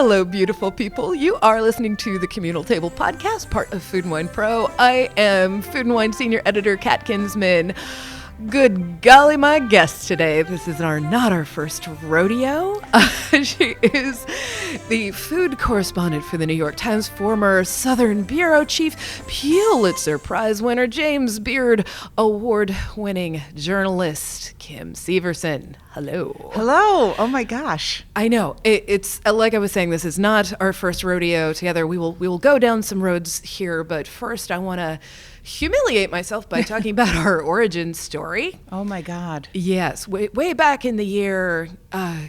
Hello, beautiful people. You are listening to the Communal Table podcast, part of Food and Wine Pro. I am Food and Wine Senior Editor Kat Kinsman. Good golly, my guest today. This is not our first rodeo. She is the food correspondent for the New York Times, former Southern Bureau Chief, Pulitzer Prize winner, James Beard Award-winning journalist, Kim Severson. Hello. Hello. Oh my gosh. I know. It's like I was saying, this is not our first rodeo together. We will go down some roads here, but first I want to humiliate myself by talking about our origin story. Oh my God. Yes, way back in the year,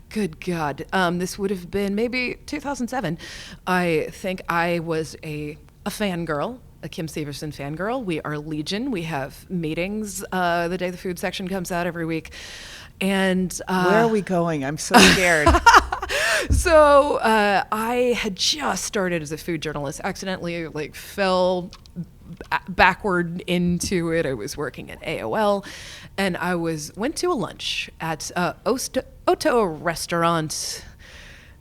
good God, this would have been maybe 2007. I think I was a fangirl, a Kim Severson fangirl. We are Legion. We have meetings the day the food section comes out every week. And where are we going? I'm so scared. So I had just started as a food journalist, accidentally fell backward into it. I was working at AOL, and I went to a lunch at Otto restaurant,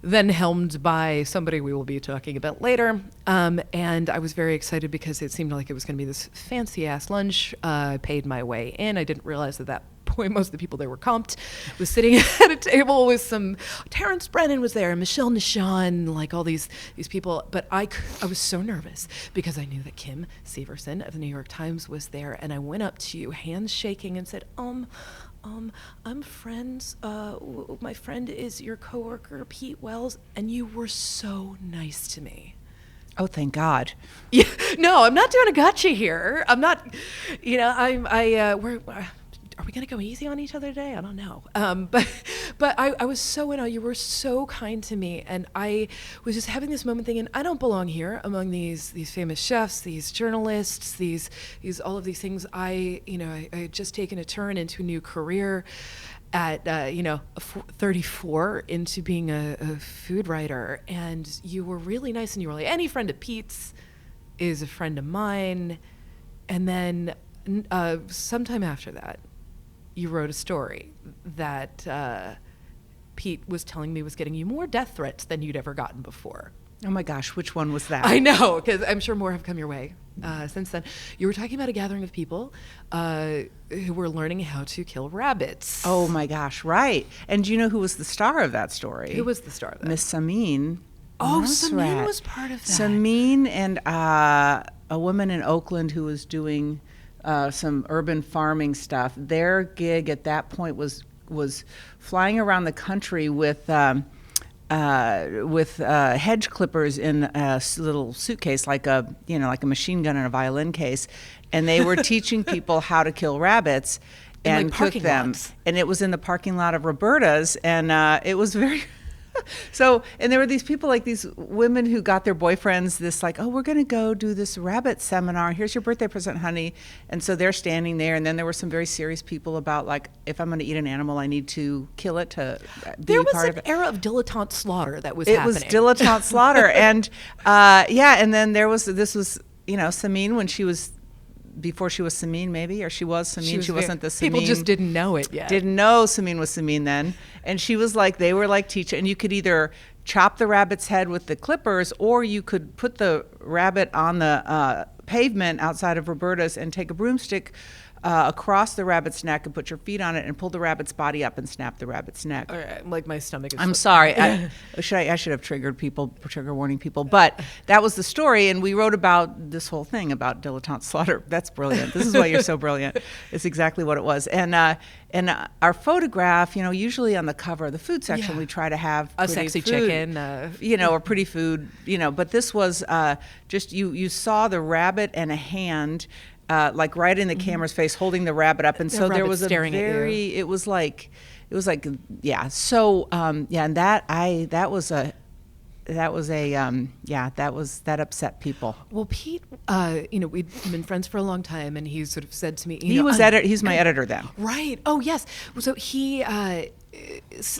then helmed by somebody we will be talking about later. And I was very excited because it seemed like it was going to be this fancy ass lunch. I paid my way in. I didn't realize at that point most of the people there were comped. Was sitting at a table with some Terrence Brennan was there, and Michelle Nishan, all these people. But I was so nervous because I knew that Kim Severson of the New York Times was there, and I went up to you, hands shaking, and said, I'm friends. My friend is your coworker, Pete Wells, and you were so nice to me. Oh, thank God. Yeah, no, I'm not doing a gotcha here. I'm not. Are we going to go easy on each other today? I don't know. But I was so in awe. You were so kind to me. And I was just having this moment thinking, I don't belong here among these famous chefs, these journalists, these all of these things. I had just taken a turn into a new career at 34 into being a food writer. And you were really nice, and you were like, any friend of Pete's is a friend of mine. And then sometime after that, you wrote a story that Pete was telling me was getting you more death threats than you'd ever gotten before. Oh my gosh, which one was that? I know, because I'm sure more have come your way since then. You were talking about a gathering of people who were learning how to kill rabbits. Oh my gosh, right. And do you know who was the star of that story? Who was the star of that? Miss Samin. Oh, Samin was part of that. Samin and a woman in Oakland who was doing some urban farming stuff. Their gig at that point was flying around the country with hedge clippers in a little suitcase, like a machine gun in a violin case, and they were teaching people how to kill rabbits and cook them. Lots. And it was in the parking lot of Roberta's, and it was very. So, and there were these people, these women who got their boyfriends we're going to go do this rabbit seminar. Here's your birthday present, honey. And so they're standing there. And then there were some very serious people about, if I'm going to eat an animal, I need to kill it to be part of it. There was an era of dilettante slaughter that was happening. It was dilettante slaughter. And, and then this was Samin when she was, before she was Samin, maybe, or she was Samin. She wasn't the Samin. People just didn't know it yet. Didn't know Samin was Samin then. And she was they were teaching, and you could either chop the rabbit's head with the clippers, or you could put the rabbit on the pavement outside of Roberta's and take a broomstick across the rabbit's neck and put your feet on it and pull the rabbit's body up and snap the rabbit's neck. All right, my stomach is... I'm sorry. I should have trigger warning people. But that was the story, and we wrote about this whole thing about dilettante slaughter. That's brilliant. This is why you're so brilliant. It's exactly what it was. And our photograph, usually on the cover of the food section, we try to have a sexy food, chicken, or pretty food, but this was just you saw the rabbit and a hand. Right in the camera's face, holding the rabbit up, and so there was staring at you. It was So and that upset people. Well, Pete, we'd been friends for a long time, and he sort of said to me, he's my editor then. Right. Oh, yes. So he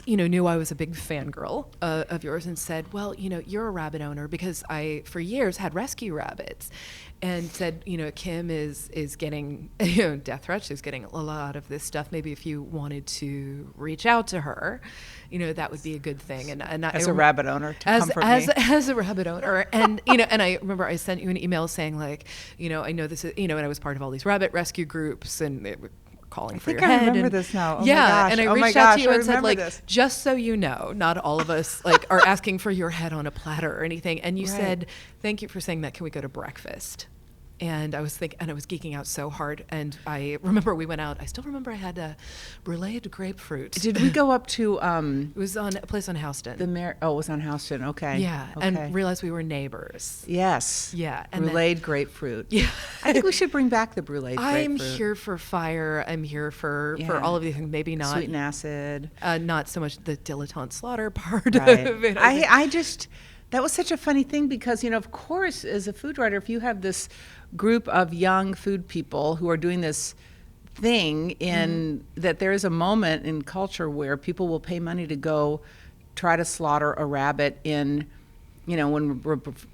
knew I was a big fangirl of yours and said, well, you're a rabbit owner, because I, for years, had rescue rabbits, and said, Kim is getting death threats. She's getting a lot of this stuff. Maybe if you wanted to reach out to her, that would be a good thing. And as a rabbit owner, to comfort me. As a rabbit owner, and and I remember I sent you an email saying, like, I know this is, and I was part of all these rabbit rescue groups, and they were calling for your head. I remember this now. Oh yeah, my gosh. and I reached out to you and said, like, just so you know, not all of us are asking for your head on a platter or anything. And you said, thank you for saying that. Can we go to breakfast? And I was geeking out so hard. And I remember we went out. I still remember I had a bruleed grapefruit. Did we go up to? It was on a place on Houston. It was on Houston. Okay. Yeah, okay. And realized we were neighbors. Yes. Yeah. And bruleed grapefruit. Yeah. I think we should bring back the bruleed grapefruit. I'm here for fire. I'm here for all of these things. Maybe not sweet and acid. Not so much the dilettante slaughter part right. of it. I just. That was such a funny thing because, of course, as a food writer, if you have this group of young food people who are doing this thing that there is a moment in culture where people will pay money to go try to slaughter a rabbit in, when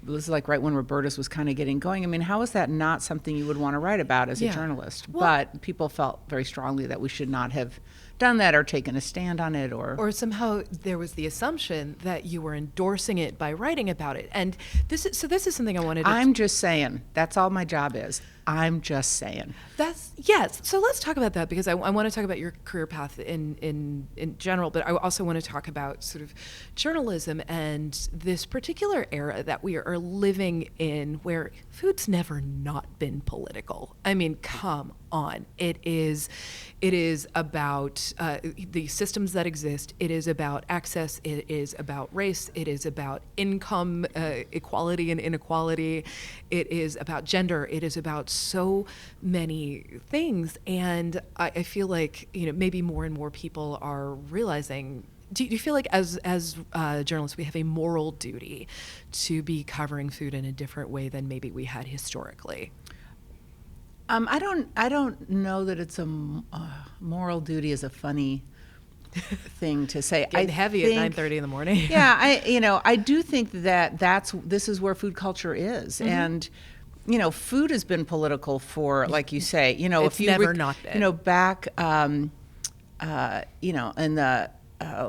this is like right when Roberta's was kind of getting going. I mean, how is that not something you would want to write about as a journalist? Well, but people felt very strongly that we should not have done that or taken a stand on it, or somehow there was the assumption that you were endorsing it by writing about it. And this is something I wanted to I'm just saying, that's all my job is. I'm just saying. Yes. So let's talk about that, because I want to talk about your career path in general, but I also want to talk about sort of journalism and this particular era that we are living in, where food's never not been political. I mean, come on. It is about the systems that exist. It is about access. It is about race. It is about income equality and inequality. It is about gender. It is about so many things. And I feel like, maybe more and more people are realizing. Do you feel like as journalists we have a moral duty to be covering food in a different way than maybe we had historically? I don't know that it's a moral duty is a funny thing to say. Getting heavy at 9:30 in the morning. Yeah, I do think that this is where food culture is, and food has been political for, like you say, it's if you never not been. Back in the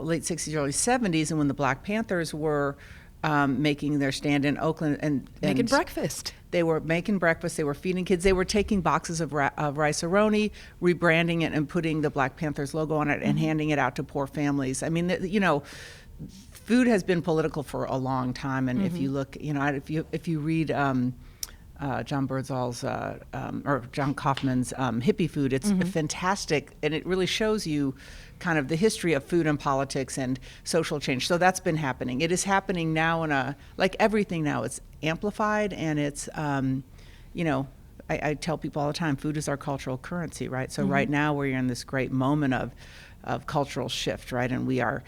late 60s, early 70s, and when the Black Panthers were making their stand in Oakland and making breakfast. They were making breakfast. They were feeding kids. They were taking boxes of rice-a-roni, rebranding it, and putting the Black Panthers logo on it, and handing it out to poor families. I mean, food has been political for a long time. And if you look, if you read John Birdsall's or John Kaufman's Hippie Food, it's fantastic, and it really shows you kind of the history of food and politics and social change. So that's been happening. It is happening now like everything now, it's amplified, and it's, I tell people all the time, food is our cultural currency, right? So right now we're in this great moment of cultural shift, right? And we are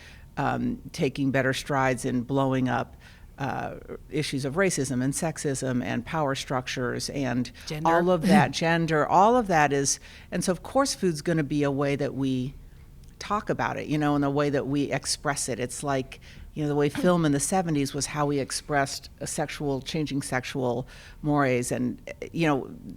taking better strides in blowing up issues of racism and sexism and power structures and gender. All of that, gender, all of that is, and so of course food's going to be a way that we talk about it, and the way that we express it. It's like, the way film in the 70s was how we expressed changing sexual mores, and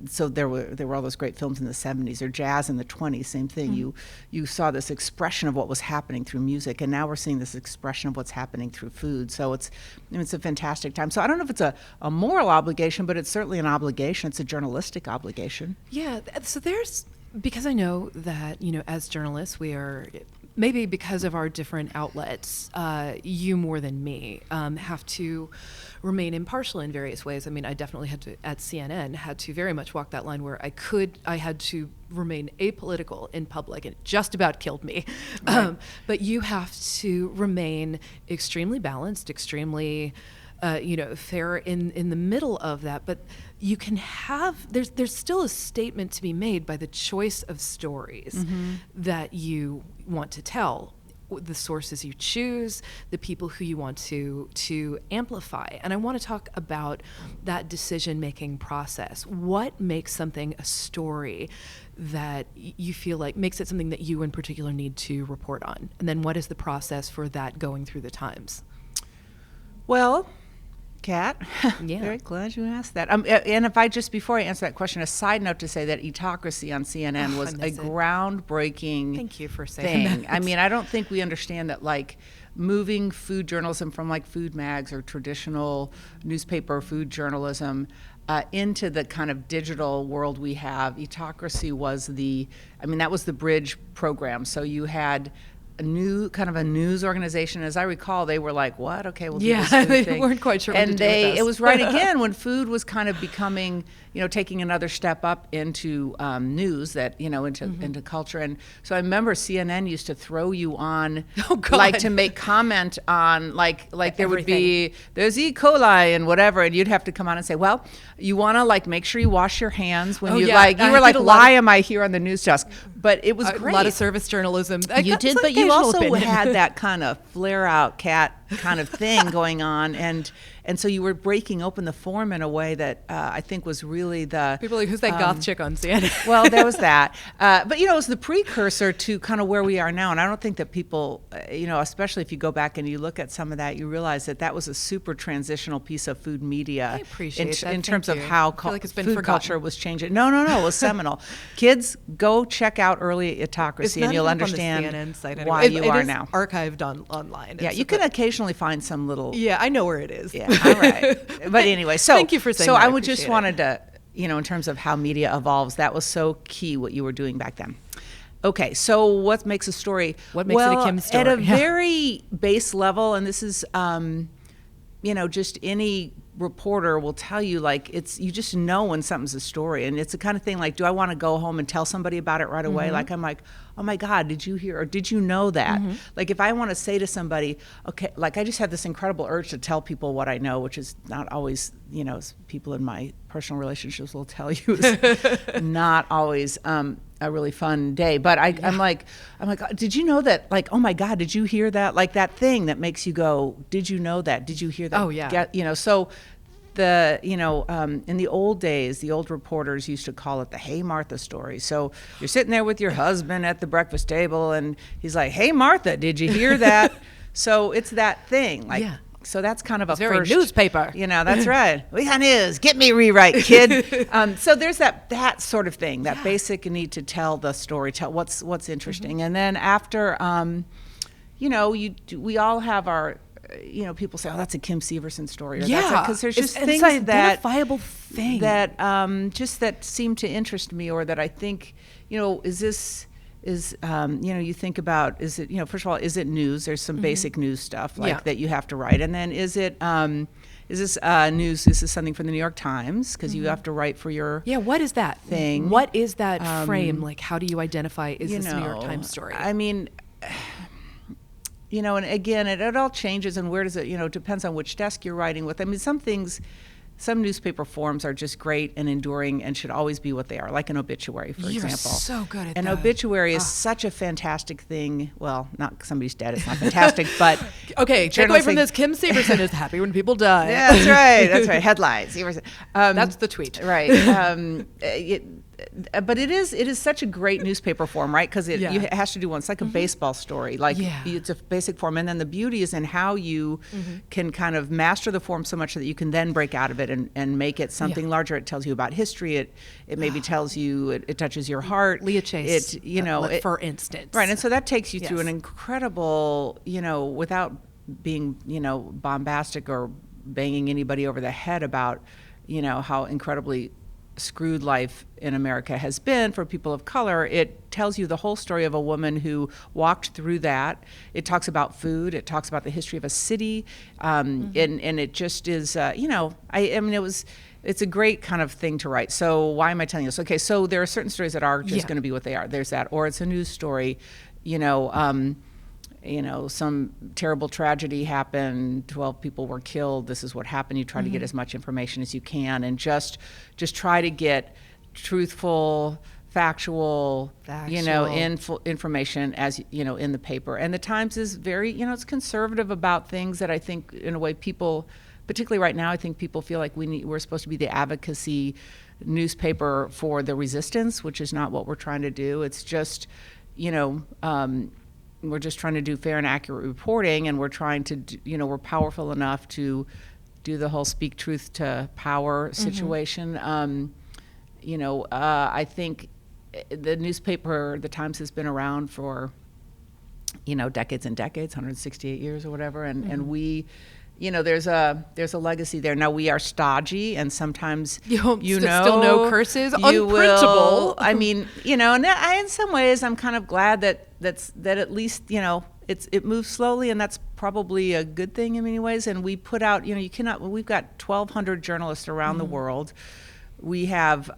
so there were all those great films in the 70s, or jazz in the 20s, same thing. You saw this expression of what was happening through music, and now we're seeing this expression of what's happening through food. So it's a fantastic time. So I don't know if it's a moral obligation, but it's certainly an obligation. It's a journalistic obligation. Yeah. So because I know that, as journalists, we are, maybe because of our different outlets, you more than me, have to remain impartial in various ways. I mean, I definitely at CNN, had to very much walk that line where I had to remain apolitical in public, and it just about killed me. Right. But you have to remain extremely balanced, extremely fair in the middle of that. But you can there's still a statement to be made by the choice of stories that you want to tell. the sources you choose, the people who you want to amplify. And I want to talk about that decision-making process. What makes something a story that you feel like makes it something that you in particular need to report on? And then what is the process for that going through the Times? Well, Kat, Yeah. very glad you asked that. And if I just, before I answer that question, a side note to say that Autocracy on CNN was a groundbreaking Thank you for saying thing. that. I mean, I don't think we understand that, like, moving food journalism from like food mags or traditional newspaper food journalism into the kind of digital world we have. Autocracy was that was the bridge program. So you had a news organization. As I recall, they were like, what? Okay, we'll do this food they thing. weren't quite sure what to do with us. It was right again when food was kind of becoming, taking another step up into news, that, into culture. And so I remember CNN used to throw you on, like, to make comment on, like there would be, there's E. coli and whatever, and you'd have to come on and say, well, you want to, like, make sure you wash your hands when you were like, why am I here on the news desk? But it was great. A lot of service journalism. You did, but you also had that kind of flare out cat kind of thing going on, and so you were breaking open the form in a way that I think was really the people like, who's that goth chick on CNN? Well, there was that, but it was the precursor to kind of where we are now. And I don't think that people, especially if you go back and you look at some of that, you realize that was a super transitional piece of food media. I appreciate that. In terms of how like it's been food forgotten. culture was changing. No, it was seminal. Kids, go check out early Autocracy, and you'll understand on the CNN site why anyway. you are is now archived online. Yeah, you can occasionally find some little. Yeah, I know where it is. Yeah, all right. But anyway, so thank you for saying so that. I would just wanted to, in terms of how media evolves, that was so key what you were doing back then. Okay, so what makes a story? What makes it a Kim story? At a very base level, and this is, just any reporter will tell you, like, you just know when something's a story, and it's the kind of thing like, do I want to go home and tell somebody about it right away? Like, I'm like, oh my God, did you hear, or did you know that? Like, if I want to say to somebody, okay, like, I just have this incredible urge to tell people what I know, which is not always, as people in my personal relationships will tell you, is not always a really fun day. But I'm like, did you know that? Like, oh my God, did you hear that? Like, that thing that makes you go, did you know that? Did you hear that? Oh yeah. So in the old days, the old reporters used to call it the Hey Martha story. So you're sitting there with your husband at the breakfast table, and he's like, hey Martha, did you hear that? So it's that thing. Like, yeah. So that's kind of it's a very first newspaper. That's right. We got news. Get me rewrite, kid. So there's that sort of thing, that basic need to tell the story, tell what's interesting. And then after, we all have our, people say, oh, that's a Kim Severson story. Or yeah. Because there's just it's things an that identifiable thing that that seem to interest me, or that I think, you think about, is it, first of all, is it news? There's some basic news stuff that you have to write. And then is this news? Is this something from the New York Times? Because you have to write for your what is that thing? What is that frame? Like, how do you identify, is this a New York Times story? I mean, and again, it all changes, and where does it, depends on which desk you're writing with. I mean, some newspaper forms are just great and enduring and should always be what they are, like an obituary, for example. You're so good at that. An obituary is such a fantastic thing. Well, not somebody's dead, it's not fantastic, but... Okay, take away from this, Kim Severson is happy when people die. Yeah, that's right, headlines. That's the tweet. Right. But it is such a great newspaper form, right? Because it has to do one. It's like a baseball story. Like, it's a basic form. And then the beauty is in how you can kind of master the form so much that you can then break out of it and make it something larger. It tells you about history. It maybe tells you, it touches your heart. Leah Chase, for instance. Right. And so that takes you through an incredible, without being, bombastic or banging anybody over the head about, how incredibly screwed life in America has been for people of color. It tells you the whole story of a woman who walked through that. It talks about food. It talks about the history of a city, and it just is. It's a great kind of thing to write. So why am I telling you this? Okay, so there are certain stories that are just going to be what they are. There's that, or it's a news story. Some terrible tragedy happened, 12 people were killed, this is what happened. You try to get as much information as you can, and just try to get truthful, factual. Information as in the paper. And the Times is very, it's conservative about things that I think in a way people, particularly right now, I think people feel like we're supposed to be the advocacy newspaper for the resistance, which is not what we're trying to do. It's just, we're just trying to do fair and accurate reporting, and we're trying to, we're powerful enough to do the whole speak truth to power situation. I think the newspaper, the Times, has been around for, decades and decades, 168 years or whatever, and we, there's a legacy there. Now we are stodgy, and sometimes still no curses, unprintable. I mean, and in some ways, I'm kind of glad that at least it moves slowly, and that's probably a good thing in many ways. And we put out, we've got 1,200 journalists around the world. We have,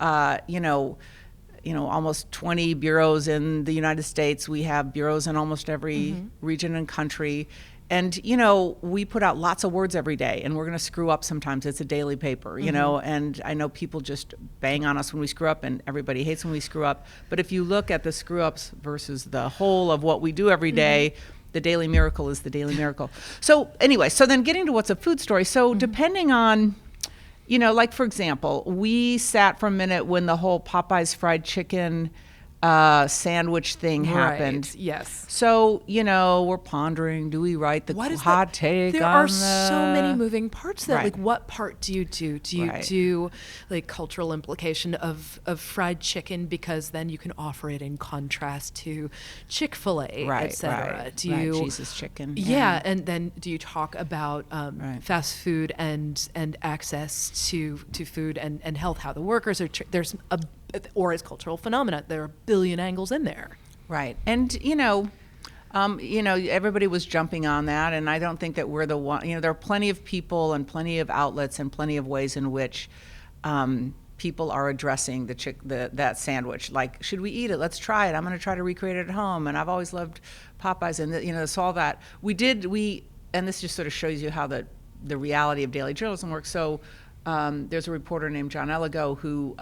almost 20 bureaus in the United States. We have bureaus in almost every region and country. And, we put out lots of words every day, and we're going to screw up sometimes. It's a daily paper, and I know people just bang on us when we screw up, and everybody hates when we screw up. But if you look at the screw ups versus the whole of what we do every day, the daily miracle is the daily miracle. So anyway, so then getting to what's a food story. So depending on, like, for example, we sat for a minute when the whole Popeyes fried chicken sandwich thing happened. Yes. So, we're pondering, do we write the hot take there on are so many moving parts that, Right. like, what part do you do? Do you do, like, cultural implication of fried chicken, because then you can offer it in contrast to Chick-fil-A, etc. Right. Do you Jesus chicken. Yeah, and then do you talk about fast food and access to food and health, how the workers are there's a, or as cultural phenomena, there are a billion angles in there. Right. And, everybody was jumping on that, and I don't think that we're the one. There are plenty of people and plenty of outlets and plenty of ways in which people are addressing that sandwich. Like, should we eat it? Let's try it. I'm going to try to recreate it at home. And I've always loved Popeyes, and it's all that. And this just sort of shows you how the reality of daily journalism works. So there's a reporter named John Elligo who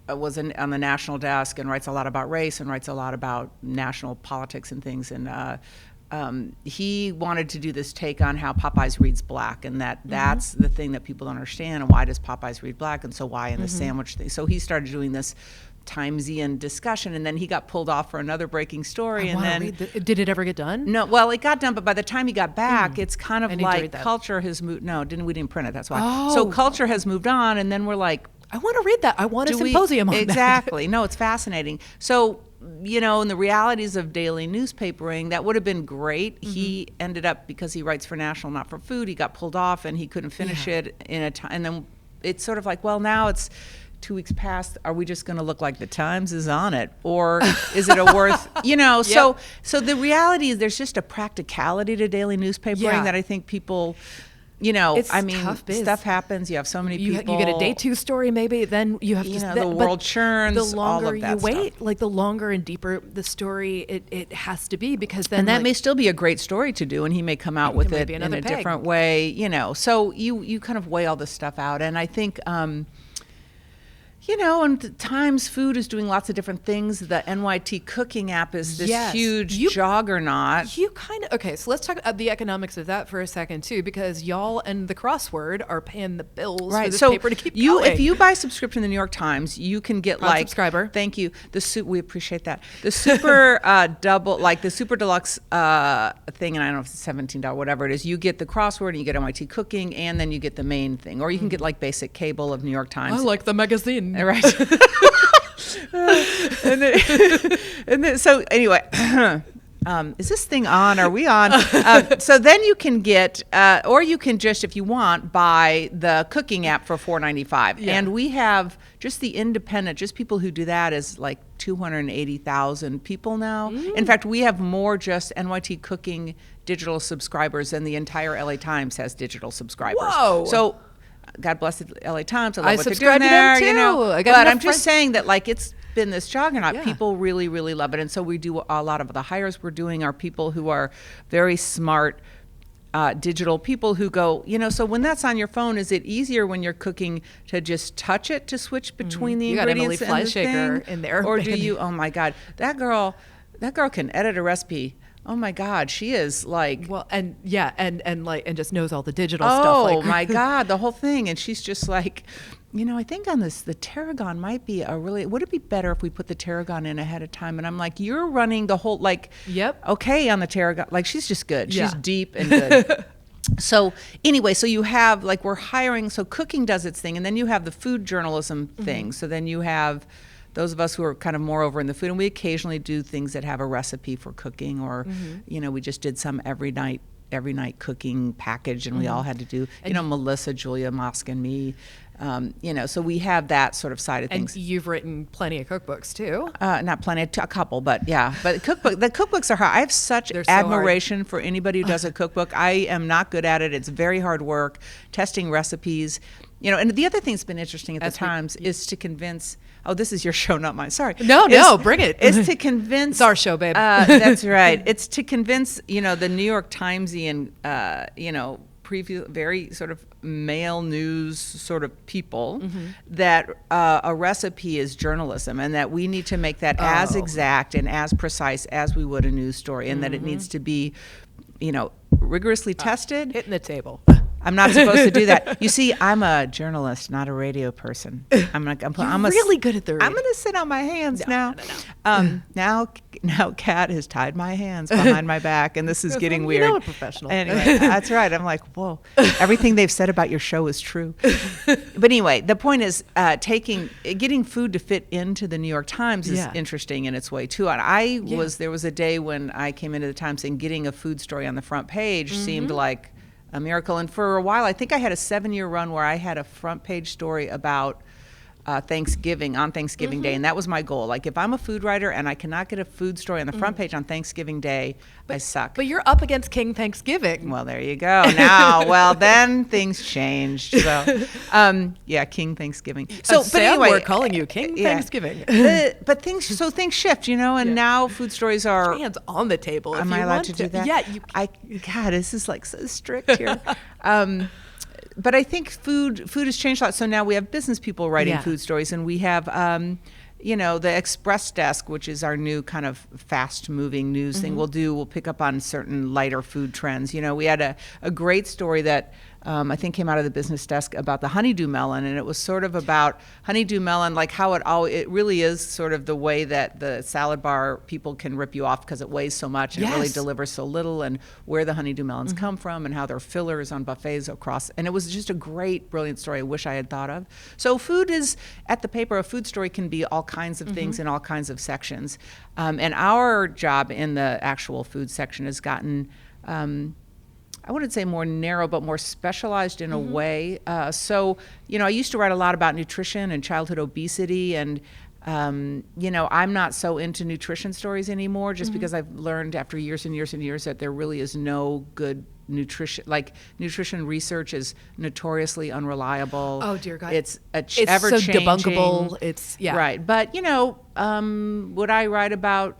was on the national desk and writes a lot about race and writes a lot about national politics and things. And he wanted to do this take on how Popeyes reads black, and that's the thing that people don't understand. And why does Popeyes read black? And so why in the sandwich thing? So he started doing this Timesian discussion, and then he got pulled off for another breaking story. Did it ever get done? No, well, it got done, but by the time he got back, it's kind of like culture has moved. No, we didn't print it. That's why. Oh. So culture has moved on, and then we're like, I want to read that. I want a symposium on that. Exactly. No, it's fascinating. So, in the realities of daily newspapering, that would have been great. He ended up, because he writes for National, not for Food, he got pulled off and he couldn't finish it in a time. And then it's sort of like, well, now it's 2 weeks past. Are we just going to look like the Times is on it? Or is it a worth, So the reality is there's just a practicality to daily newspapering that I think people... it's tough biz. Stuff happens. You have so many people. You get a day 2 story, maybe. Then you have to. The world churns. The longer all of that you wait, stuff. like the longer and deeper the story, it has to be, because then. And that may still be a great story to do, and he may come out with it in a different way. So you kind of weigh all this stuff out, and I think. And Times Food is doing lots of different things. The NYT cooking app is this huge juggernaut. Okay, so let's talk about the economics of that for a second too, because y'all and the crossword are paying the bills for this paper to keep going. If you buy a subscription to the New York Times, you can get subscriber. Thank you. We appreciate that. The super double, like the super deluxe thing, and I don't know if it's $17, whatever it is. You get the crossword, and you get NYT cooking, and then you get the main thing, or you can get like basic cable of New York Times. I like the magazine. Right. So anyway, is this thing on? Are we on? So then you can get, or you can just, if you want, buy the cooking app for $4.95. Yeah. And we have just the independent, just people who do that is like 280,000 people now. In fact, we have more just NYT cooking digital subscribers than the entire LA Times has digital subscribers. Whoa. So God bless the LA Times. I love what they're subscribe doing to there, them too. But I'm just saying that, like, it's been this juggernaut. Yeah. People really, really love it. And so we do a lot of the hires we're doing are people who are very smart digital people who go, so when that's on your phone, is it easier when you're cooking to just touch it to switch between the ingredients and the thing? In there, or do you? Oh my God, that girl can edit a recipe. Oh my God, she is like, and just knows all the digital stuff. Oh my God, the whole thing, and she's just like, I think on this, the tarragon might be would it be better if we put the tarragon in ahead of time? And I'm like, you're running the whole, yep. Okay, on the tarragon. She's just good. She's deep and good. So anyway, so you have, we're hiring, so cooking does its thing, and then you have the food journalism thing. So then you have those of us who are kind of more over in the food, and we occasionally do things that have a recipe for cooking, or, we just did some every night cooking package, and we all had to do, Melissa, Julia, Mosk, and me. So we have that sort of side of things. And you've written plenty of cookbooks too. Not plenty, a couple, but yeah. But the cookbooks are hard. I have such admiration for anybody who does a cookbook. I am not good at it. It's very hard work, testing recipes. And the other thing that's been interesting at the Times is to convince. Oh, this is your show, not mine. Sorry. No, bring it. It's to convince. It's our show, babe. That's right. It's to convince, the New York Timesian, very sort of male news sort of people that a recipe is journalism, and that we need to make that as exact and as precise as we would a news story, and that it needs to be, rigorously tested. Hitting the table. I'm not supposed to do that. You see, I'm a journalist, not a radio person. I'm really good at the radio. I'm going to sit on my hands now. Now Kat has tied my hands behind my back, and this is getting weird. A professional. Anyway, that's right. I'm like, whoa, everything they've said about your show is true. But anyway, the point is getting food to fit into the New York Times is interesting in its way too. And there was a day when I came into the Times and getting a food story on the front page seemed like a miracle. And for a while, I think I had a 7-year run where I had a front page story about Thanksgiving, on Thanksgiving Day, and that was my goal. If I'm a food writer and I cannot get a food story on the front page on Thanksgiving Day, I suck. But you're up against King Thanksgiving. Well, there you go. Now, then things changed. So, King Thanksgiving. So, but anyway, we're calling you King Thanksgiving. But things shift, and now food stories are hands on the table. Am I allowed to do that? Yeah, God, this is so strict here. But I think food has changed a lot. So now we have business people writing food stories, and we have, the Express Desk, which is our new kind of fast-moving news thing. We'll pick up on certain lighter food trends. We had a great story that I think came out of the Business Desk about the honeydew melon, and it was sort of about honeydew melon, how it really is sort of the way that the salad bar people can rip you off because it weighs so much and it really delivers so little, and where the honeydew melons come from and how they're fillers on buffets across. And it was just a great, brilliant story I wish I had thought of. So food is, at the paper, a food story can be all kinds of things in all kinds of sections. And our job in the actual food section has gotten I wouldn't say more narrow, but more specialized in a way. So, I used to write a lot about nutrition and childhood obesity, and, I'm not so into nutrition stories anymore, just because I've learned after years and years and years that there really is no good nutrition. Nutrition research is notoriously unreliable. Oh, dear God. It's so ever-changing. debunkable. It's, Right. But, would I write about,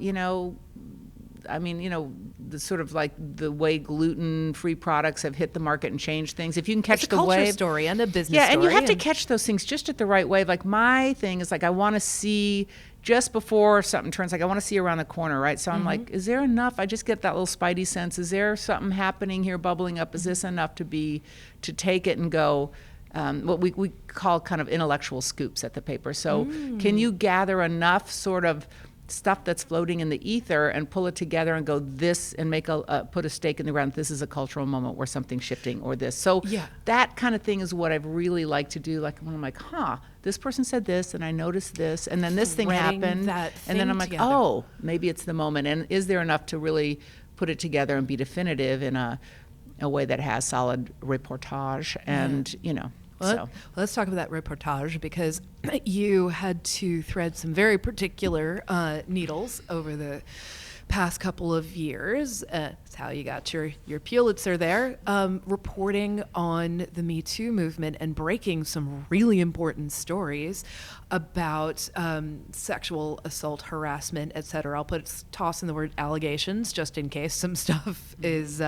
the sort of the way gluten-free products have hit the market and changed things. If you can catch the wave. It's a culture story and a business story. Yeah, and you have to catch those things just at the right wave. My thing is I want to see just before something turns, I want to see around the corner, right? So I'm like, is there enough? I just get that little spidey sense. Is there something happening here, bubbling up? Is this enough to take it and go? What we call kind of intellectual scoops at the paper. So can you gather enough sort of stuff that's floating in the ether and pull it together and go this, and make put a stake in the ground. This is a cultural moment where something's shifting, or this. So that kind of thing is what I've really liked to do. When I'm like, this person said this, and I noticed this, and then this thing happened, and then I'm like, oh, maybe it's the moment. And is there enough to really put it together and be definitive in a way that has solid reportage and Well, let's talk about that reportage, because you had to thread some very particular needles over the past couple of years, that's how you got your Pulitzer there, reporting on the Me Too movement and breaking some really important stories about sexual assault, harassment, et cetera. I'll toss in the word allegations just in case some stuff is,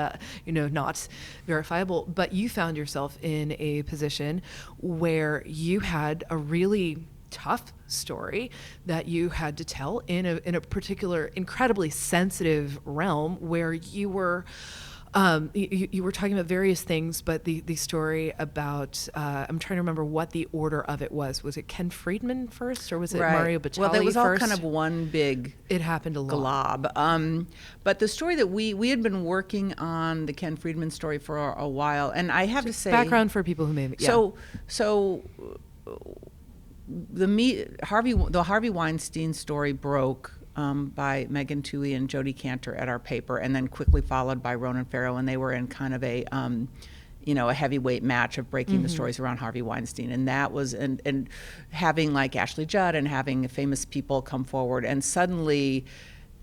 not verifiable. But you found yourself in a position where you had a really tough story that you had to tell in a particular incredibly sensitive realm where you were you were talking about various things, but the story about I'm trying to remember what the order of it was. Was it Ken Friedman first, or was it Mario Batali first? Well, it was all kind of one big it happened a lot. Glob. But the story that we had been working on the Ken Friedman story for a while, and I have to say, background for people who may so the Harvey Weinstein story broke by Megan Twohey and Jodi Kantor at our paper, and then quickly followed by Ronan Farrow, and they were in kind of a heavyweight match of breaking the stories around Harvey Weinstein, and that was and having like Ashley Judd and having famous people come forward, and suddenly,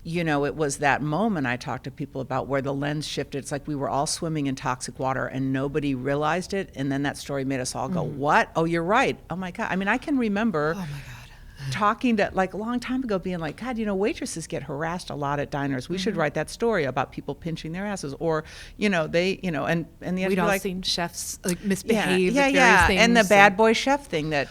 it was that moment I talked to people about where the lens shifted. It's like we were all swimming in toxic water and nobody realized it. And then that story made us all go, what? Oh, you're right. Oh my God. I mean, I can remember talking to like a long time ago being like, God, waitresses get harassed a lot at diners. We should write that story about people pinching their asses, or, and the we'd all like, seen chefs like misbehave. And the bad boy chef thing that,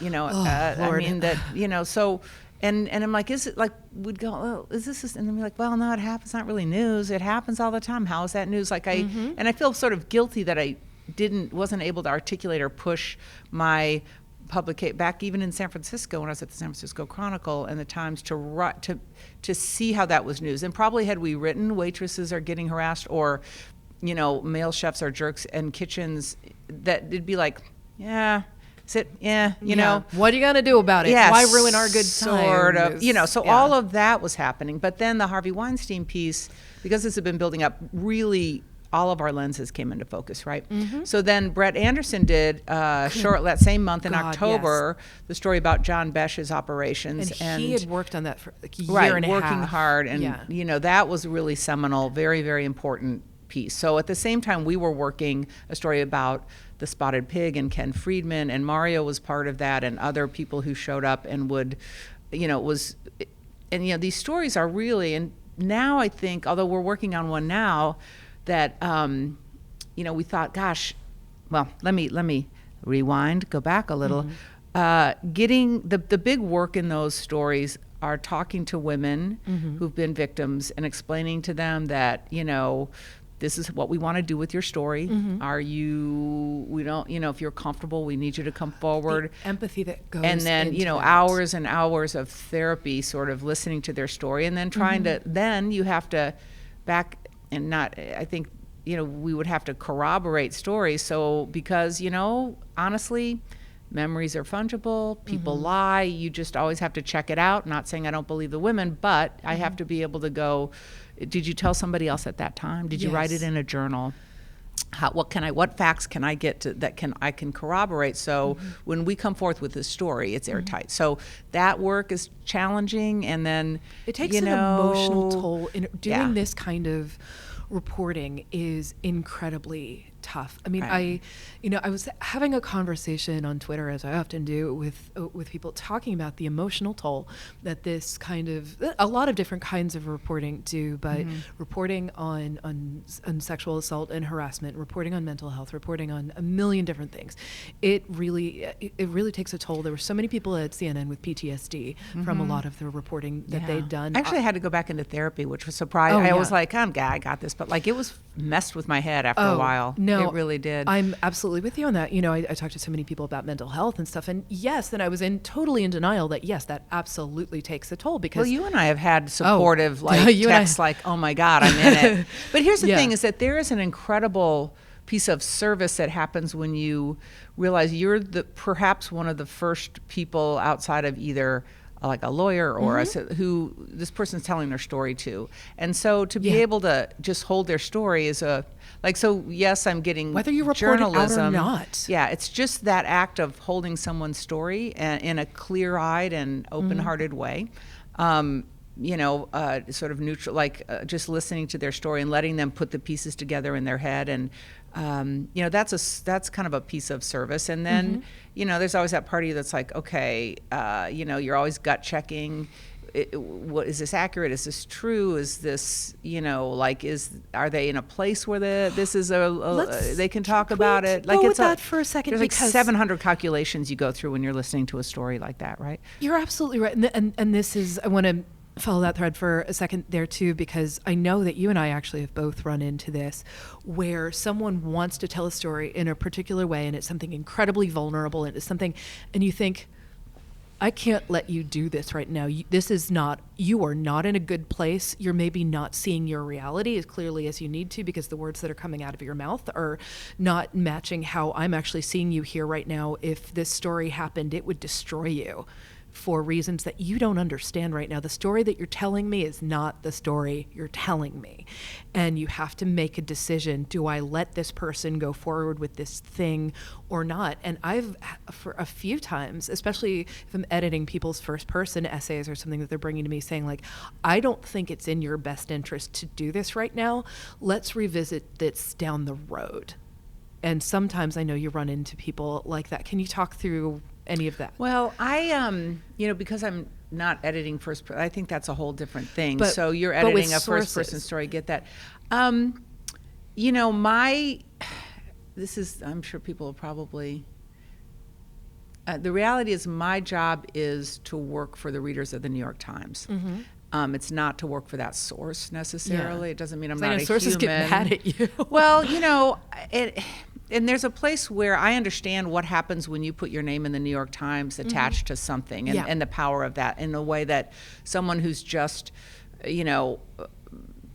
so. And I'm like, is it like, we'd go, oh, is this, and then we're like, well, no, it happens. It's not really news. It happens all the time. How is that news? Like and I feel sort of guilty that I wasn't able to articulate or push my back even in San Francisco when I was at the San Francisco Chronicle and the Times to see how that was news. And probably had we written waitresses are getting harassed, or, male chefs are jerks in kitchens, that it'd be like, what are you gonna do about it? Why ruin our good time? All of that was happening. But then the Harvey Weinstein piece, because this had been building up, really all of our lenses came into focus, right? So then Brett Anderson did that same month in October, the story about John Besch's operations, and he had worked on that for like a year and a half, working hard, and that was really seminal, very, very important piece. So at the same time, we were working a story about the Spotted Pig and Ken Friedman, and Mario was part of that, and other people who showed up and would, these stories are really, and now I think, although we're working on one now, that, we thought, gosh, well, let me rewind, go back a little. Getting the big work in those stories are talking to women who've been victims and explaining to them that, this is what we want to do with your story. If you're comfortable, we need you to come forward. The empathy that goes and then, into hours and hours of therapy, sort of listening to their story, and then trying to, then you have to back and not, I think, we would have to corroborate stories. So, because, honestly, memories are fungible, people lie, you just always have to check it out. Not saying I don't believe the women, but I have to be able to go, did you tell somebody else at that time? Did you write it in a journal? What facts can I get to that I can corroborate? So when we come forth with this story, it's airtight. So that work is challenging, and then it takes an emotional toll. Doing this kind of reporting is incredibly tough. I mean, I was having a conversation on Twitter, as I often do, with people talking about the emotional toll that this kind of, a lot of different kinds of reporting do, but reporting on sexual assault and harassment, reporting on mental health, reporting on a million different things, it really takes a toll. There were so many people at CNN with PTSD from a lot of the reporting that they'd done. Actually, I had to go back into therapy, which was surprising. I was like, I got this, but like it was messed with my head after a while. No, it really did. I'm absolutely with you on that. I talked to so many people about mental health and stuff, and yes, then I was totally in denial that yes, that absolutely takes a toll, because you and I have had supportive texts like, oh my God, I'm in it. But here's the thing, is that there is an incredible piece of service that happens when you realize you're perhaps one of the first people outside of either like a lawyer or who this person's telling their story to. And so to be able to just hold their story is yes, I'm getting whether you report journalism, it out or not. Yeah, it's just that act of holding someone's story in a clear-eyed and open-hearted way. sort of neutral, like just listening to their story and letting them put the pieces together in their head. And, that's kind of a piece of service. And then, there's always that part of you that's like, okay, you're always gut checking. What is this accurate? Is this true? Is this, are they in a place where this is they can talk about it? Like, it's that for a second. There's like 700 calculations you go through when you're listening to a story like that, right? You're absolutely right. And this is, I want to follow that thread for a second there too, because I know that you and I actually have both run into this, where someone wants to tell a story in a particular way, and it's something incredibly vulnerable, and it's something, and you think, I can't let you do this right now. You are not in a good place. You're maybe not seeing your reality as clearly as you need to, because the words that are coming out of your mouth are not matching how I'm actually seeing you here right now. If this story happened, it would destroy you for reasons that you don't understand right now. The story that you're telling me is not the story you're telling me. And you have to make a decision. Do I let this person go forward with this thing or not? And I've, for a few times, especially if I'm editing people's first person essays or something that they're bringing to me, saying like, I don't think it's in your best interest to do this right now. Let's revisit this down the road. And sometimes I know you run into people like that. Can you talk through any of that? Well, I, because I'm not editing I think that's a whole different thing. So you're but editing a first person story, get that. I'm sure people will probably, the reality is my job is to work for the readers of the New York Times. It's not to work for that source necessarily. Yeah. It doesn't mean I'm not a sources human. Get mad at you. Well, and there's a place where I understand what happens when you put your name in the New York Times attached to something, and the power of that in a way that someone who's just,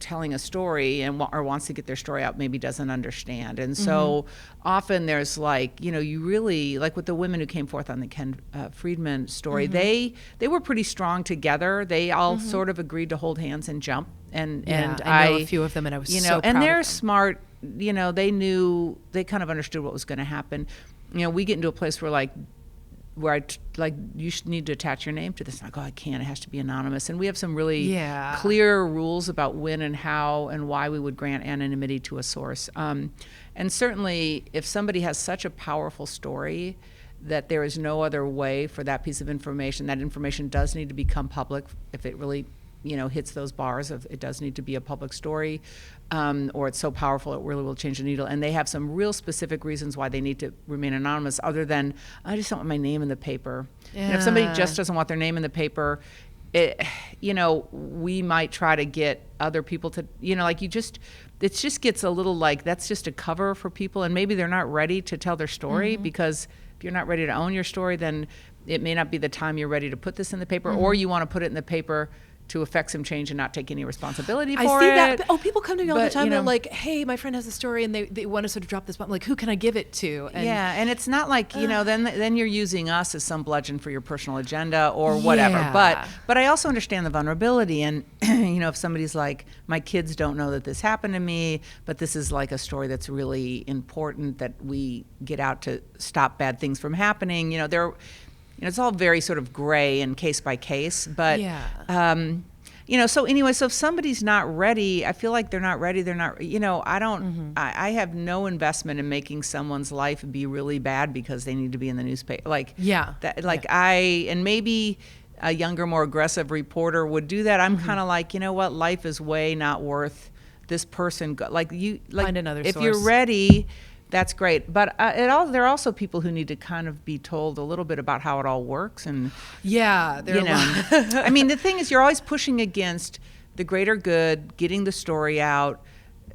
telling a story or wants to get their story out maybe doesn't understand. And so often there's you really, like with the women who came forth on the Ken Friedman story, they were pretty strong together. They all sort of agreed to hold hands and jump. And I know a few of them, and I was so proud and they're of them. smart. They kind of understood what was going to happen. We get into a place where you should need to attach your name to this. I'm like, I can't. It has to be anonymous. And we have some really clear rules about when and how and why we would grant anonymity to a source. And certainly, if somebody has such a powerful story that there is no other way for that piece of information, that information does need to become public if it really hits those bars of it does need to be a public story, or it's so powerful it really will change the needle. And they have some real specific reasons why they need to remain anonymous, other than, I just don't want my name in the paper. Yeah. And if somebody just doesn't want their name in the paper, we might try to get other people to, it just gets a little like, that's just a cover for people, and maybe they're not ready to tell their story, because if you're not ready to own your story, then it may not be the time you're ready to put this in the paper, or you want to put it in the paper to affect some change and not take any responsibility for it. I see that. Oh, people come to me all the time. They're like, hey, my friend has a story, and they want to sort of drop this bomb. Like, who can I give it to? And and it's not like, then you're using us as some bludgeon for your personal agenda or whatever. But I also understand the vulnerability. And, if somebody's like, my kids don't know that this happened to me, but this is like a story that's really important that we get out to stop bad things from happening. It's all very sort of gray and case by case, but so anyway, so if somebody's not ready, I feel like they're not ready. They're not, I have no investment in making someone's life be really bad because they need to be in the newspaper. And maybe a younger, more aggressive reporter would do that. I'm kind of like, life is way not worth this person. Find another if source. You're ready. That's great, but there are also people who need to kind of be told a little bit about how it all works, and I mean, the thing is, you're always pushing against the greater good, getting the story out,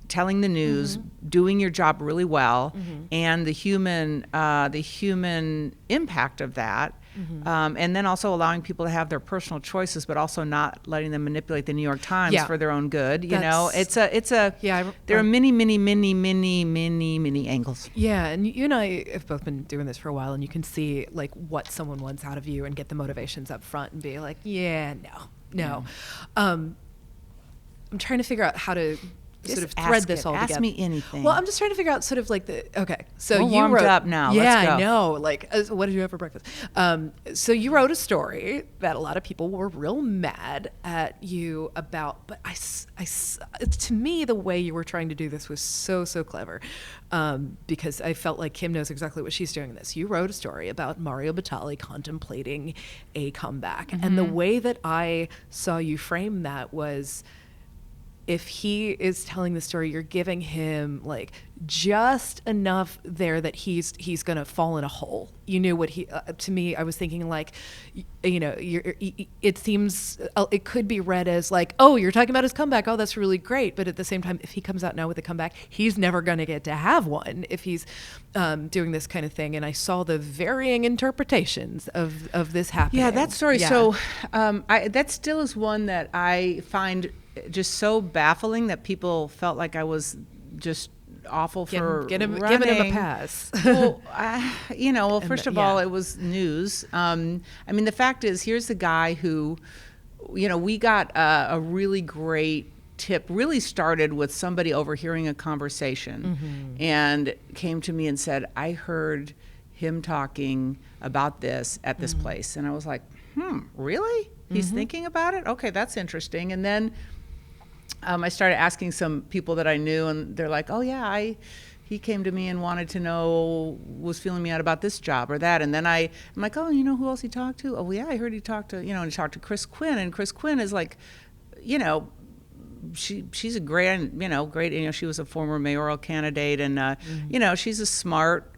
telling the news, doing your job really well, and the human impact of that. And then also allowing people to have their personal choices, but also not letting them manipulate the New York Times for their own good. There are many angles. Yeah, and you and I have both been doing this for a while, and you can see like what someone wants out of you and get the motivations up front and be like, no. I'm trying to figure out how to sort of thread this all together. Ask me anything. Well, I'm just trying to figure out sort of like So We're you warmed wrote up now. Yeah, Let's go. I know. Like, what did you have for breakfast? So you wrote a story that a lot of people were real mad at you about, but to me, the way you were trying to do this was so clever, because I felt like Kim knows exactly what she's doing in this. You wrote a story about Mario Batali contemplating a comeback, and the way that I saw you frame that was, if he is telling the story, you're giving him like just enough there that he's going to fall in a hole. You knew what he, to me, I was thinking like, you know, it seems, it could be read as like, oh, you're talking about his comeback. Oh, that's really great. But at the same time, if he comes out now with a comeback, he's never going to get to have one if he's doing this kind of thing. And I saw the varying interpretations of this happening. Yeah, that story. Yeah. So that still is one that I find just so baffling, that people felt like I was just awful for giving him a pass. Well, first of all, it was news. I mean, the fact is, here's the guy who, you know, we got a really great tip, really started with somebody overhearing a conversation and came to me and said, I heard him talking about this at this place. And I was like, really? He's thinking about it? Okay, that's interesting. And then I started asking some people that I knew, and they're like, oh yeah, he came to me and wanted to know, was feeling me out about this job or that. And then I'm like, oh, you know who else he talked to? Oh yeah, I heard he talked to, and he talked to Chris Quinn, and Chris Quinn is like, she's a great, she was a former mayoral candidate, and she's a smart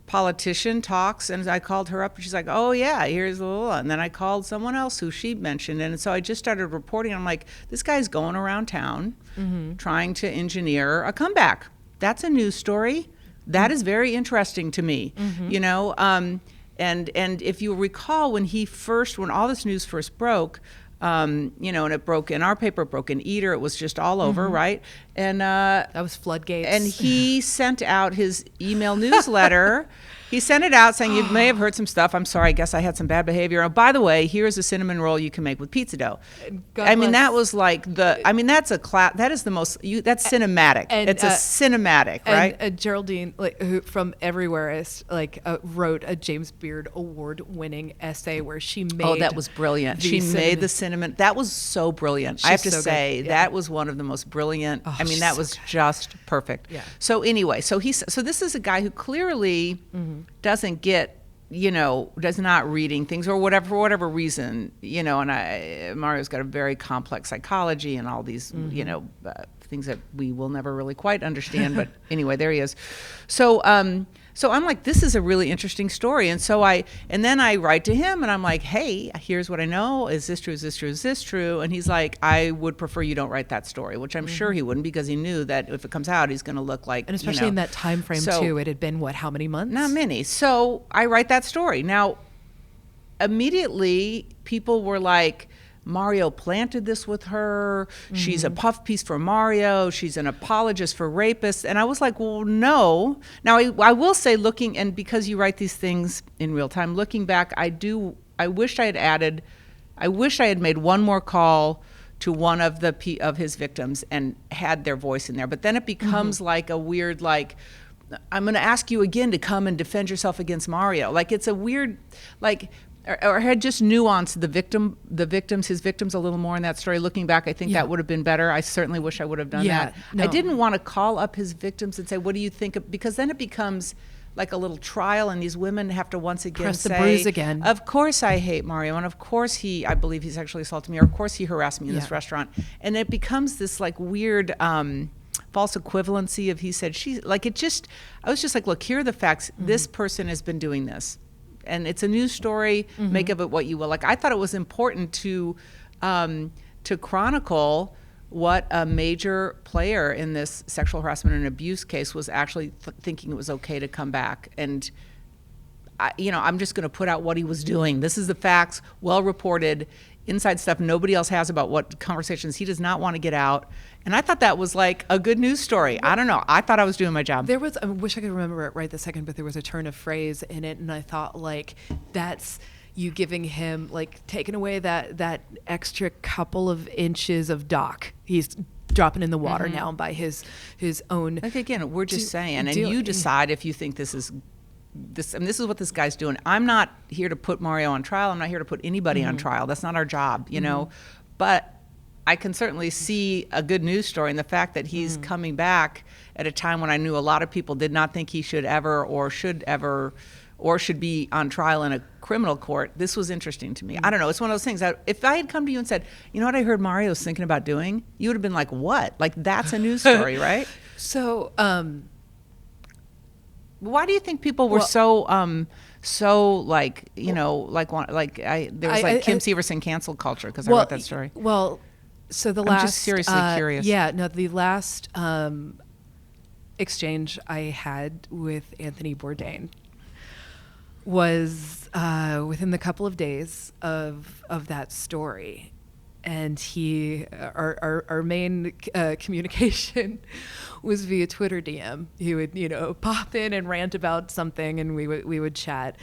politician, talks. And I called her up and she's like, oh yeah, here's a little, and then I called someone else who she mentioned, and so I just started reporting. I'm like, this guy's going around town trying to engineer a comeback. That's a news story. That is very interesting to me. And if you recall, when all this news first broke, and it broke in our paper, it broke in Eater, it was just all over, right? And that was Floodgate. And he sent out his email newsletter. He sent it out saying, you may have heard some stuff. I'm sorry, I guess I had some bad behavior. Oh, by the way, here's a cinnamon roll you can make with pizza dough. That was like that's that's the most, that's cinematic. It's a cinematic, right? And Geraldine, who from Everywhereist, wrote a James Beard award-winning essay where she made. Oh, that was brilliant. She made the cinnamon. That was so brilliant. I have to say, that was one of the most brilliant. That was just perfect. Yeah. So anyway, so this is a guy who clearly doesn't get, does not reading things or whatever, for whatever reason, and Mario's got a very complex psychology and all these, things that we will never really quite understand. But anyway, there he is. So I'm like, this is a really interesting story. And then I write to him and I'm like, hey, here's what I know. Is this true? Is this true? Is this true? And he's like, I would prefer you don't write that story, which I'm sure he wouldn't, because he knew that if it comes out, he's going to look like, and especially in that time frame too, it had been how many months? Not many. So I write that story. Now, immediately people were like, Mario planted this with her. She's a puff piece for Mario. She's an apologist for rapists. And I was like, well, no. Now, I will say, looking, and because you write these things in real time, looking back, I wish I had made one more call to one of his victims and had their voice in there. But then it becomes like a weird, I'm going to ask you again to come and defend yourself against Mario. It's a weird, or had just nuanced his victims a little more in that story. Looking back, I think that would have been better. I certainly wish I would have done that. No. I didn't want to call up his victims and say, what do you think of, because then it becomes like a little trial, and these women have to once again press the bruise again. Of course I hate Mario, and of course I believe he sexually assaulted me, or of course he harassed me in this restaurant. And it becomes this weird false equivalency of he said, she, I was just like, look, here are the facts. This person has been doing this. And it's a news story. Make of it what you will. I thought it was important to chronicle what a major player in this sexual harassment and abuse case was actually thinking it was okay to come back. And I'm just going to put out what he was doing. This is the facts, well reported, inside stuff nobody else has about what conversations he does not want to get out. And I thought that was a good news story. I don't know. I thought I was doing my job. There was, I wish I could remember it right this second, but there was a turn of phrase in it, and I thought that's you giving him taking away that extra couple of inches of Doc. He's dropping in the water now by his own. Like, again, we're just saying, and you decide if you think this is what this guy's doing. I'm not here to put Mario on trial. I'm not here to put anybody on trial. That's not our job, you know. But I can certainly see a good news story in the fact that he's coming back at a time when I knew a lot of people did not think he should ever or should be on trial in a criminal court. This was interesting to me. I don't know. It's one of those things that if I had come to you and said, you know what I heard Mario's thinking about doing, you would have been like, what? Like, that's a news story, right? So, why do you think people were so like, you know, there was Kim Severson cancel culture because I wrote that story. Well, so I'm just seriously curious. Yeah, no, the last exchange I had with Anthony Bourdain was within the couple of days of that story. And our main communication was via Twitter DM. He would, you know, pop in and rant about something, and we would chat.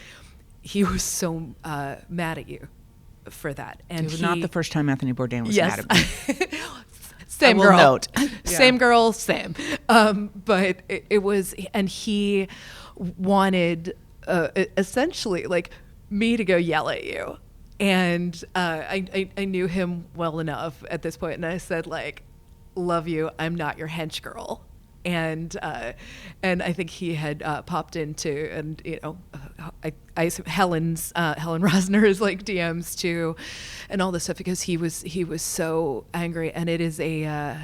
He was so mad at you for that, and it was not the first time Anthony Bourdain was mad at me. Same I will girl, note. same girl, same. But it was, and he wanted essentially like me to go yell at you. And I knew him well enough at this point, and I said, like, love you, I'm not your hench girl. And I think he had popped into, and you know, Helen Rosner's like DMs too, and all this stuff, because he was so angry, and it is a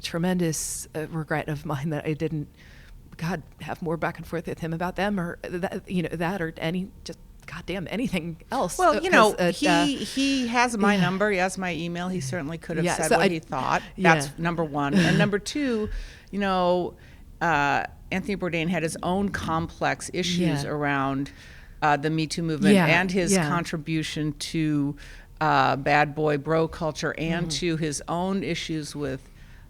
tremendous regret of mine that I didn't, God, have more back and forth with him about them, or that or any just. Goddamn, anything else. Well, you know, he has my number. He has my email. He certainly could have said what he thought. That's number one. And number two, you know, Anthony Bourdain had his own complex issues around the Me Too movement and his contribution to bad boy bro culture and to his own issues with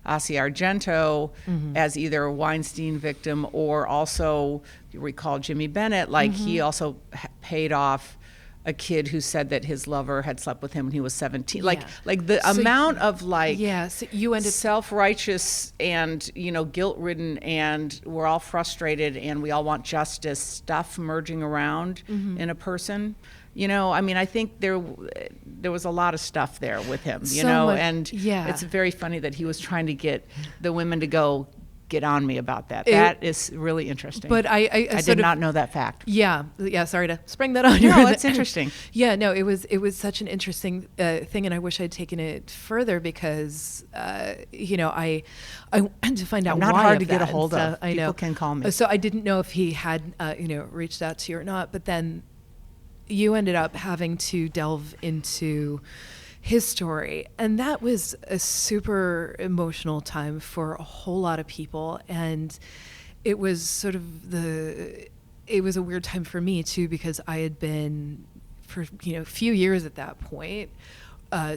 Asia Argento as either a Weinstein victim or also, you recall Jimmy Bennett, like he also paid off a kid who said that his lover had slept with him when he was 17. Like the amount of so you ended self-righteous and, you know, guilt-ridden and we're all frustrated and we all want justice stuff merging around in a person. You know, I mean, I think there was a lot of stuff there with him, you know, and it's very funny that he was trying to get the women to get on me about that. That is really interesting. But I did not know that fact. Yeah. Sorry to spring that on you. No, it's interesting. No, it was such an interesting thing, and I wish I'd taken it further because, you know, I wanted to find out I'm not why hard to that. get a hold of. I know. People can call me. So I didn't know if he had, reached out to you or not, but then you ended up having to delve into his story, and that was a super emotional time for a whole lot of people, and it was sort of it was a weird time for me too, because I had been for a few years at that point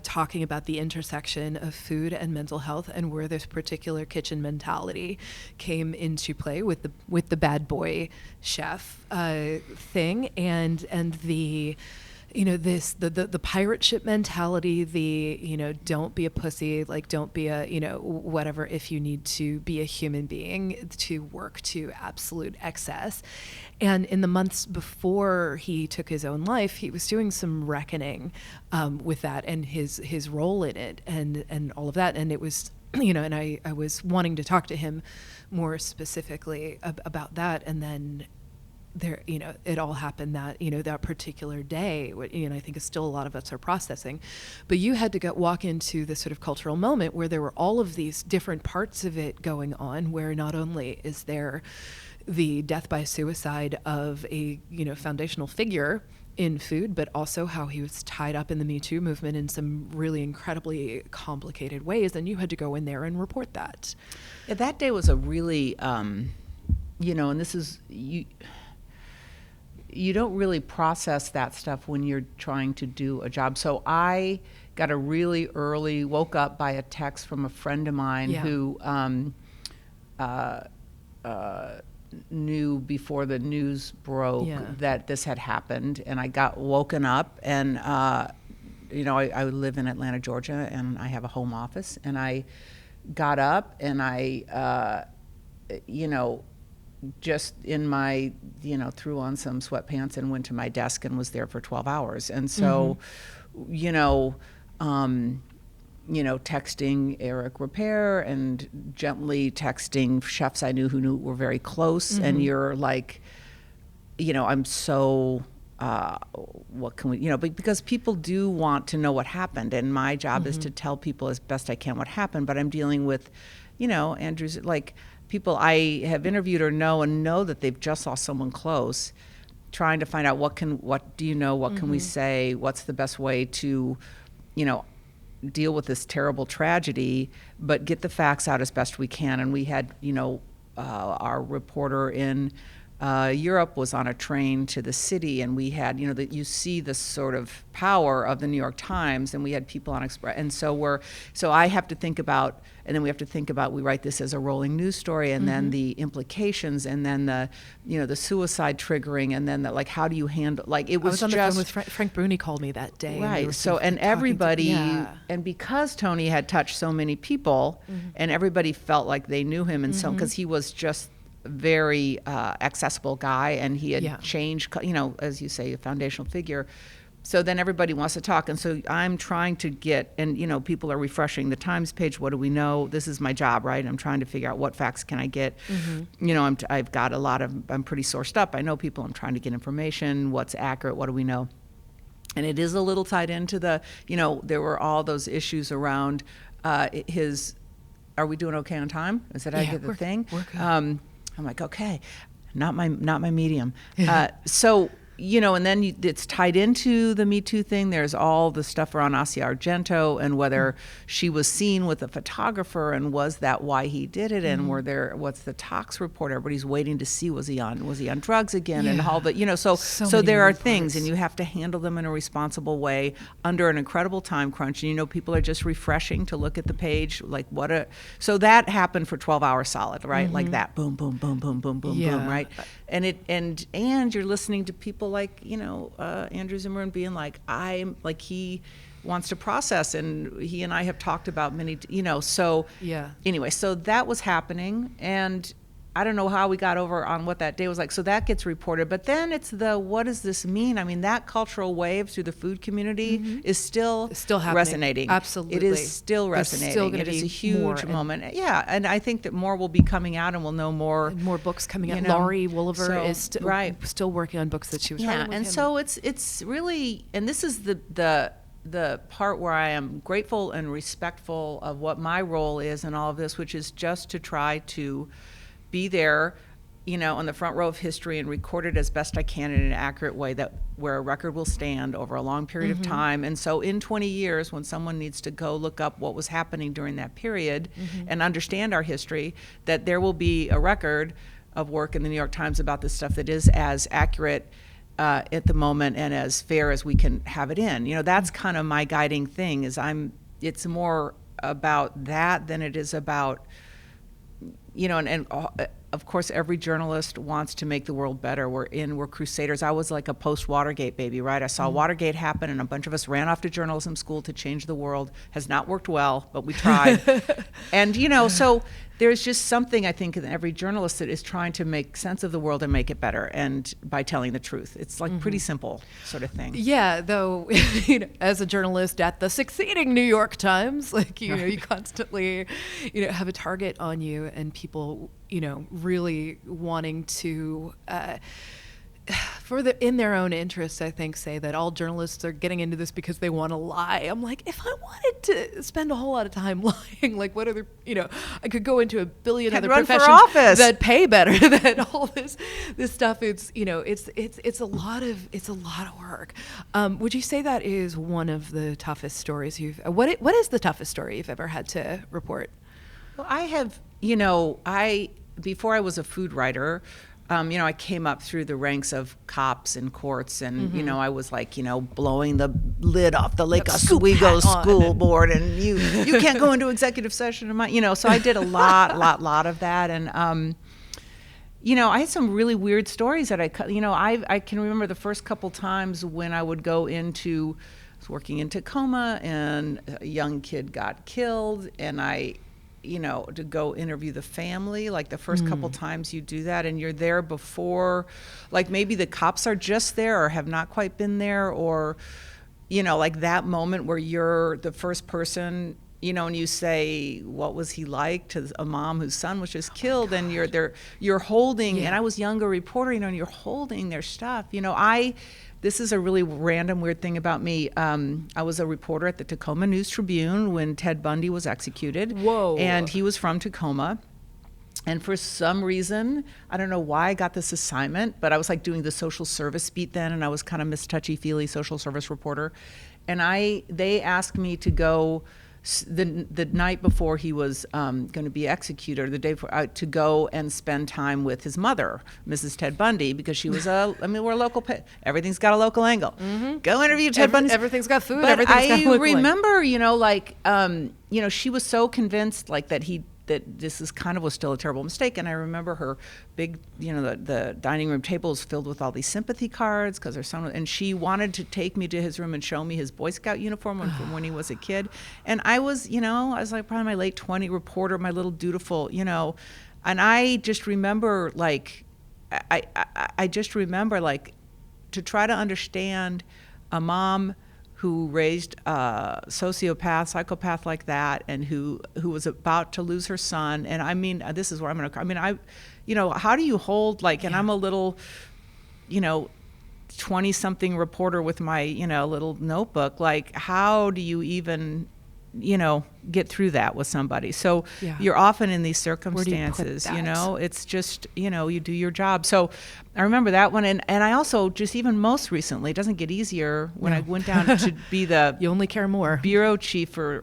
talking about the intersection of food and mental health, and where this particular kitchen mentality came into play with the bad boy chef thing, and the the pirate ship mentality, don't be a pussy, like don't be a whatever, if you need to be a human being to work to absolute excess. And in the months before he took his own life, he was doing some reckoning with that and his role in it and all of that. And it was, and I was wanting to talk to him more specifically about that. And then there, it all happened that, that particular day, I think still a lot of us are processing. But you had to walk into this sort of cultural moment where there were all of these different parts of it going on, where not only is there the death by suicide of a foundational figure in food, but also how he was tied up in the Me Too movement in some really incredibly complicated ways, and you had to go in there and report that. Yeah, that day was a really, and this is you don't really process that stuff when you're trying to do a job. So I got woke up by a text from a friend of mine who knew before the news broke that this had happened, and I got woken up and I live in Atlanta, Georgia, and I have a home office, and I got up and I, just in my, threw on some sweatpants and went to my desk and was there for 12 hours. And so, texting Eric Repair and gently texting chefs I knew who were very close. And you're like, I'm so, what can we, but because people do want to know what happened. And my job is to tell people as best I can what happened. But I'm dealing with, Andrew's, like, people I have interviewed or know that they've just lost someone close, trying to find out what do you know, what can we say, what's the best way to, deal with this terrible tragedy, but get the facts out as best we can. And we had, our reporter in Europe was on a train to the city, and we had, that you see the sort of power of the New York Times, and we had people on Express, and so I have to think about, and then we have to think about, we write this as a rolling news story, and then the implications, and then the, the suicide triggering, and then how do you handle, it was I was on just, the phone with Frank Bruni called me that day. Right. So, and everybody, and because Tony had touched so many people, and everybody felt like they knew him, and so, because he was just very accessible guy, and he had changed, as you say, a foundational figure. So then everybody wants to talk, and so I'm trying to get, and people are refreshing the Times page. What do we know? This is my job, right? I'm trying to figure out what facts can I get. I've got I'm pretty sourced up. I know people. I'm trying to get information. What's accurate? What do we know? And it is a little tied into the, there were all those issues around his. Are we doing okay on time? Is that I get the thing? We're good. I'm like, okay, not my medium. So, and then it's tied into the Me Too thing. There's all the stuff around Asia Argento and whether she was seen with a photographer, and was that why he did it? And what's the tox report? Everybody's waiting to see, was he on drugs again? And all the, so there are things, and you have to handle them in a responsible way under an incredible time crunch. And people are just refreshing to look at the page, so that happened for 12 hours solid, right? Like that, boom, boom, boom, boom, boom, boom, boom, right? And you're listening to people like, Andrew Zimmern being like, he wants to process, and he and I have talked about many, so anyway, so that was happening, and I don't know how we got over on what that day was like. So that gets reported, but then it's what does this mean? I mean, that cultural wave through the food community is still resonating. Absolutely. It is still resonating. It is a huge moment. Yeah, and I think that more will be coming out, and we'll know more. And more books coming out. Laurie Woolever is still working on books that she was writing with him. So it's really, and this is the part where I am grateful and respectful of what my role is in all of this, which is just to try to be there, on the front row of history and record it as best I can in an accurate way, where a record will stand over a long period of time. And so in 20 years, when someone needs to go look up what was happening during that period and understand our history, that there will be a record of work in the New York Times about this stuff that is as accurate at the moment and as fair as we can have it in. That's kind of my guiding thing, it's more about that than it is about, and of course every journalist wants to make the world better. We're crusaders. I was like a post-Watergate baby, right? I saw Watergate happen, and a bunch of us ran off to journalism school to change the world. Has not worked well, but we tried. And so there's just something, I think, in every journalist that is trying to make sense of the world and make it better, and by telling the truth. It's like pretty simple sort of thing. Yeah, though, as a journalist at the succeeding New York Times, you constantly, have a target on you, and people, really wanting to, in their own interests, I think, say that all journalists are getting into this because they want to lie. I'm like, if I wanted to spend a whole lot of time lying, what other, I could go into a billion other professions that pay better than all this stuff. It's a lot of work. Would you say that is one of the toughest stories what is the toughest story you've ever had to report? Well, I have, before I was a food writer, I came up through the ranks of cops and courts, and I was blowing the lid off the Lake Oswego school board, and you can't go into executive session. So I did a lot of that, and I had some really weird stories that I can remember the first couple times when I would go into was working in Tacoma, and a young kid got killed, and I, to go interview the family, like the first couple times you do that, and you're there before, like maybe the cops are just there or have not quite been there, or, like that moment where you're the first person, and you say, what was he like, to a mom whose son was just killed, and you're holding, and I was younger reporter, and you're holding their stuff. This is a really random, weird thing about me. I was a reporter at the Tacoma News Tribune when Ted Bundy was executed. Whoa. And he was from Tacoma. And for some reason, I don't know why I got this assignment, but I was like doing the social service beat then, and I was kind of Miss Touchy-Feely social service reporter. And they asked me to go the night before he was going to be executed, or the day before, to go and spend time with his mother, Mrs. Ted Bundy, because she was we're a local, everything's got a local angle. Mm-hmm. Go interview Ted Bundy. Everything's got food, but everything's got local remember, she was so convinced, like, that this was still a terrible mistake. And I remember her big, the dining room table was filled with all these sympathy cards because her son, and she wanted to take me to his room and show me his Boy Scout uniform from when he was a kid. And I was like probably my late 20 reporter, my little dutiful, and I just remember like, I just remember like to try to understand a mom who raised a psychopath like that, and who was about to lose her son. And I mean, this is where I'm going to, how do you hold, like, and I'm a little, 20-something reporter with my, little notebook, like, how do you even, get through that with somebody? So you're often in these circumstances, it's just, you do your job. So I remember that one. And I also just, even most recently, it doesn't get easier, when I went down to be the you only care more bureau chief for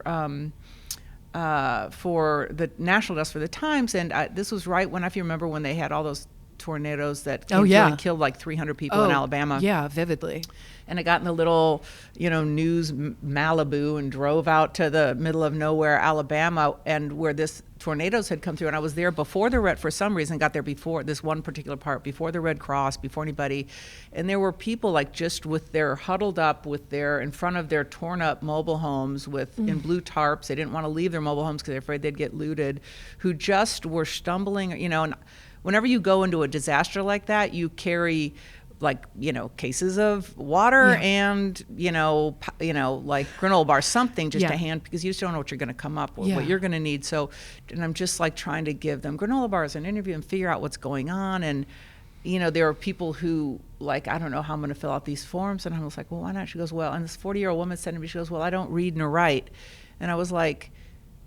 the national desk for the Times. And this was right when, if you remember, when they had all those tornadoes that came through and killed like 300 people in Alabama. Yeah, vividly. And I got in the little, news Malibu and drove out to the middle of nowhere, Alabama, and where this tornadoes had come through. And I was there before for some reason, got there before this one particular part, before the Red Cross, before anybody. And there were people like just with their huddled up in front of their torn up mobile homes in blue tarps. They didn't want to leave their mobile homes because they're afraid they'd get looted, who just were stumbling, and whenever you go into a disaster like that, you carry cases of water and, like granola bars, something just to hand, because you just don't know what you're going to come up with, what you're going to need. So, and I'm just like trying to give them granola bars and interview and figure out what's going on. And, there are people who like, I don't know how I'm going to fill out these forms. And I was like, well, why not? She goes, well, and this 40-year-old woman said to me, she goes, well, I don't read nor write. And I was like,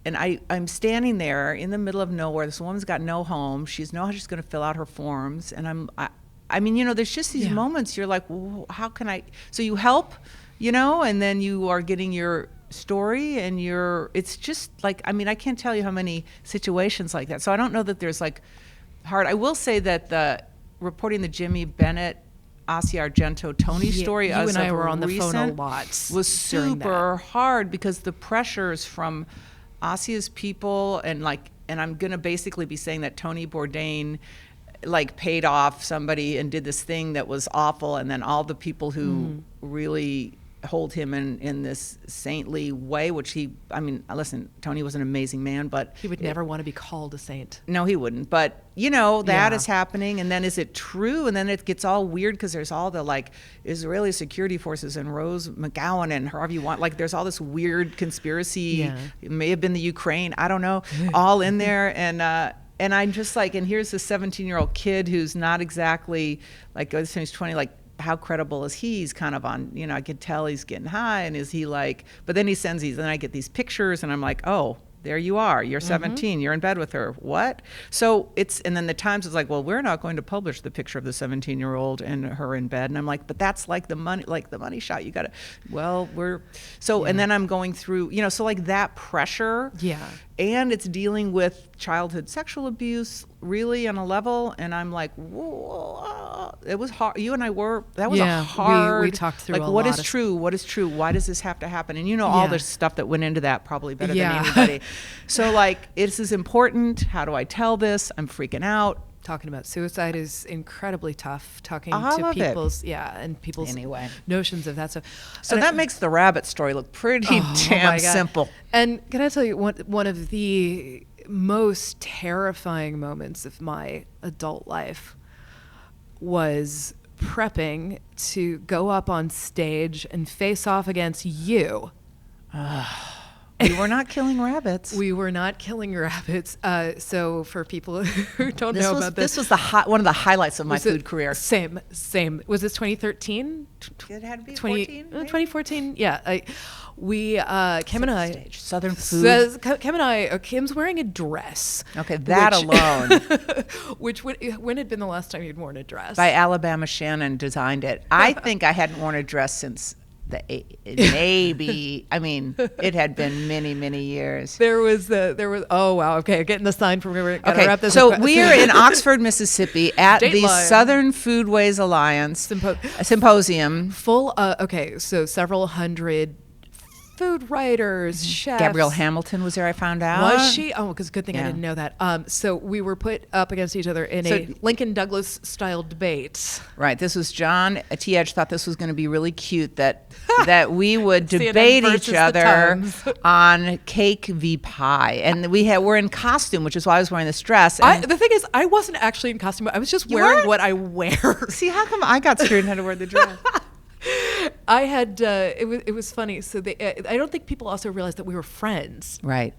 and I'm standing there in the middle of nowhere. This woman's got no home. She's know how she's going to fill out her forms. And I mean, there's just these moments you're like, well, how can I? So you help, and then you are getting your story, and it's just like, I mean, I can't tell you how many situations like that. So I don't know that there's like hard. I will say that reporting the Jimmy Bennett, Asia Argento, Tony story, you and I were on the phone a lot, was super hard because the pressures from Asia's people, and I'm going to basically be saying that Tony Bourdain like paid off somebody and did this thing that was awful, and then all the people who really hold him in this saintly way, which listen, Tony was an amazing man, but he would never want to be called a saint. No, he wouldn't. But that is happening, and then is it true? And then it gets all weird because there's all the like Israeli security forces and Rose McGowan and however you want, like there's all this weird conspiracy. It may have been the Ukraine, I don't know, all in there. And I'm just like, and here's this 17-year-old kid who's not exactly like, this he's 20, like, how credible is he? He's kind of on, I could tell he's getting high, and is he like, but then he sends these, and I get these pictures, and I'm like, oh, there you are. You're 17. You're in bed with her. What? So and then the Times is like, well, we're not going to publish the picture of the 17-year-old and her in bed. And I'm like, but that's like the money shot. You got to, and then I'm going through, so like that pressure. Yeah. And it's dealing with childhood sexual abuse really on a level. And I'm like, whoa, it was hard. You and I that was a hard. We talked through like, what is true? What is true? Why does this have to happen? And all the stuff that went into that probably better than anybody. So like, this is important. How do I tell this? I'm freaking out. talking about suicide is incredibly tough. Talking All to of it. people's and people's Anyway. notions of that stuff. So And that makes the rabbit story look pretty my damn God. simple. And can I tell you one of the most terrifying moments of my adult life was prepping to go up on stage and face off against you. We were not killing rabbits. We were not killing rabbits. So for people who don't know about This this, was one of the highlights of my was it- food career. Same. Was this 2013? It had to be 20 14, maybe? 2014. Yeah. Kim and I. Stage. Southern food. Kim and I. Kim's wearing a dress. Okay, that alone. When had been the last time you'd worn a dress? By Alabama Shannon designed it. I think I hadn't worn a dress since maybe. I mean, it had been many, many years. There was. Oh wow. Okay, getting the sign from here. Okay, Wrap this so up. we are in Oxford, Mississippi, at the Dateline. Southern Foodways Alliance Symposium. Full. Okay, so several hundred food writers, chefs. Gabrielle Hamilton was there, I found out. Was she? Oh, because good thing I Yeah. didn't know that. So we were put up against each other in a Lincoln Douglas style debate. Right. This was John T. Edge thought this was going to be really cute that we would CNN debate versus each the other Times. on cake v pie, and we're in costume, which is why I was wearing this dress. And The thing is, I wasn't actually in costume. I was just You wearing weren't? what I wear. see, how come I got scared and had to wear the dress? I had. It was funny. So I don't think people also realized that we were friends. Right.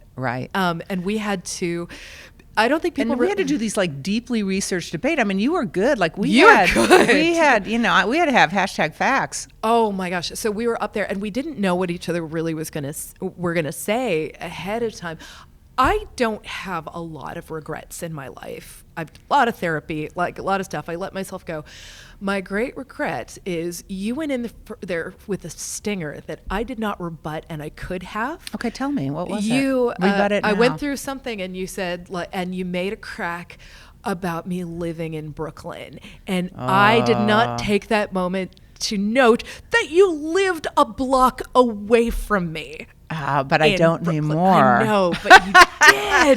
And we had to. I don't think people. And we had to do these like deeply researched debate. I mean, you were good. Like we You were had, good. we had to have hashtag facts. Oh my gosh! So we were up there, and we didn't know what each other really were gonna say ahead of time. I don't have a lot of regrets in my life. I've a lot of therapy, like a lot of stuff. I let myself go. My great regret is you went in there with a stinger that I did not rebut, and I could have. Okay, tell me, what was You, it? Rebut it I now. went through something, and you said, and you made a crack about me living in Brooklyn, and I did not take that moment to note that you lived a block away from me. But I don't Brooklyn. anymore. I know, but you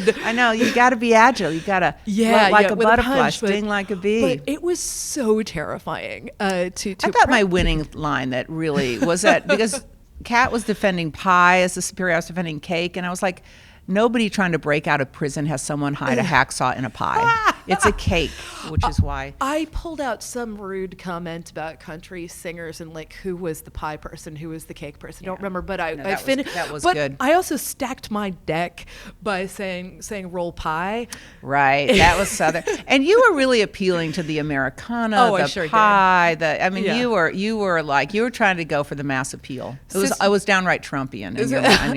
did. I know, you got to be agile. You got to like a with butterfly, punch, sting like a bee. But it was so terrifying to I thought my winning line that really was that because Kat was defending pie as the superior, I was defending cake, and I was like, nobody trying to break out of prison has someone hide a hacksaw in a pie. It's a cake, which is why. I pulled out some rude comment about country singers and like who was the pie person, who was the cake person. I don't remember, but I finished. That was but good. I also stacked my deck by saying roll pie. Right, that was Southern, and you were really appealing to the Americana, Oh, the I sure did. pie. Yeah. You were like you were trying to go for the mass appeal. I was downright Trumpian.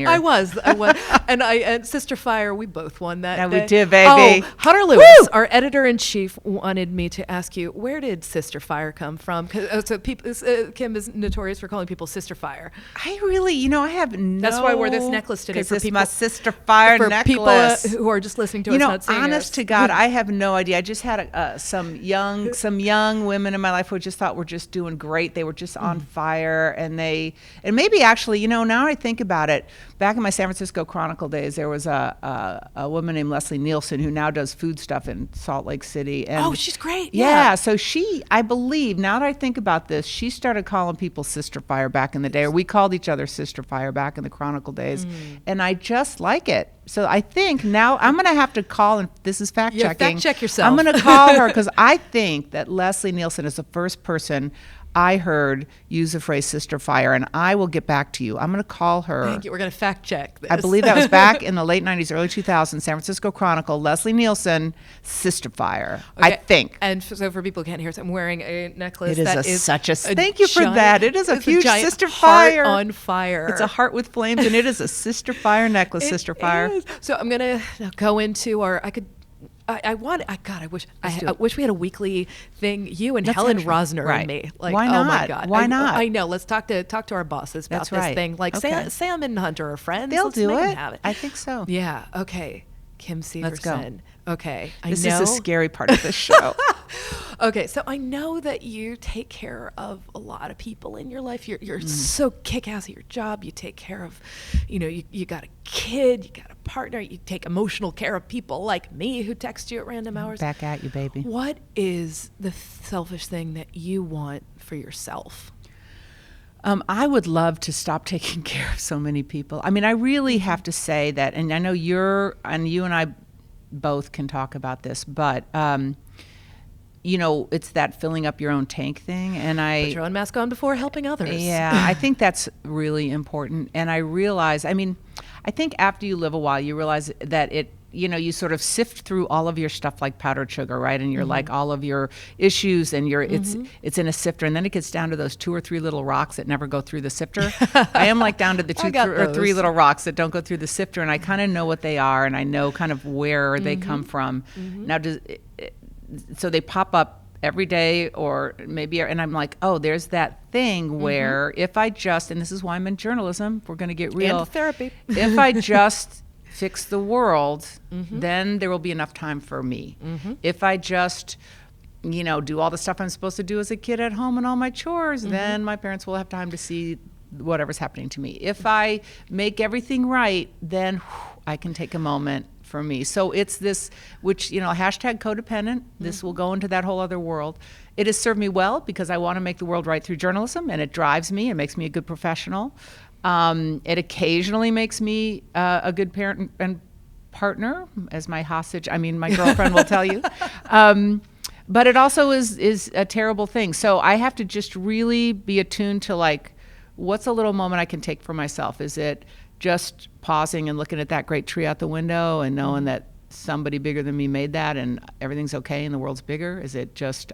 I was, and Sister Fire, we both won that. Yeah, we day. did, baby. Oh, Hunter Lewis, our editor-in-chief, wanted me to ask you, where did Sister Fire come from? Kim is notorious for calling people Sister Fire. I really, I have no. That's why I wore this necklace today for it's people. my Sister Fire for necklace. people who are just listening to us, not seeing honest us. to God, I have no idea. I just had some young women in my life who I just thought were just doing great. They were just on fire, and maybe actually, now I think about it. Back in my San Francisco Chronicle days, there was a woman named Leslie Nielsen who now does food stuff in Salt Lake City. And she's great. Yeah, so I believe, now that I think about this, she started calling people Sister Fire back in the day, or we called each other Sister Fire back in the Chronicle days, and I just like it. So I think now I'm going to have to call, and this is fact checking. Fact check yourself. I'm going to call her because I think that Leslie Nielsen is the first person I heard use the phrase Sister Fire, and I will get back to you. I'm going to call her. Thank you. We're going to fact check this. I believe that was back in the late 90s, early 2000s, San Francisco Chronicle, Leslie Nielsen, Sister Fire, I think. And so for people who can't hear us, I'm wearing a necklace It is that is such a thank you for giant, that. It is a it's huge giant Sister heart Fire. on fire. It's a heart with flames, and it is a Sister Fire necklace, Sister Fire. Is. So I'm going to go into our, I wish we had a weekly thing. You and Helen Rosner right. and me. Like, why oh my not? God. Why not? I know. Let's talk to our bosses about That's right. this thing. Like Okay. Sam and Hunter are friends. They'll Let's do make them it. have it. I think so. Yeah. Okay. Kim Severson. Let's go. Okay. This is the scary part of the show. Okay, so I know that you take care of a lot of people in your life. You're so kick-ass at your job. You take care of, you got a kid, you got a partner, you take emotional care of people like me who text you at random hours. Back at you, baby. What is the selfish thing that you want for yourself? I would love to stop taking care of so many people. I mean, I really have to say that, and I know you and I both can talk about this, but it's that filling up your own tank thing. And Put your own mask on before helping others. Yeah, I think that's really important. And I realize, I think after you live a while, you realize that you sort of sift through all of your stuff like powdered sugar, right? And you're like all of your issues, and it's in a sifter, and then it gets down to those 2 or 3 little rocks that never go through the sifter. I am like down to the 2 or 3 little rocks that don't go through the sifter, and I kind of know what they are, and I know kind of where they come from. Now, so they pop up every day, or maybe, and I'm like, oh, there's that thing where if I just, and this is why I'm in journalism, if we're going to get real, and therapy. If I just fix the world, then there will be enough time for me. If I just, do all the stuff I'm supposed to do as a kid at home and all my chores, then my parents will have time to see whatever's happening to me. If I make everything right, then I can take a moment for me. So it's this, which, hashtag codependent, this will go into that whole other world. It has served me well because I want to make the world right through journalism, and it drives me. It makes me a good professional. It occasionally makes me a good parent and partner, as my girlfriend will tell you. But it also is a terrible thing. So I have to just really be attuned to, like, what's a little moment I can take for myself? Is it just pausing and looking at that great tree out the window and knowing that somebody bigger than me made that and everything's okay and the world's bigger? Is it just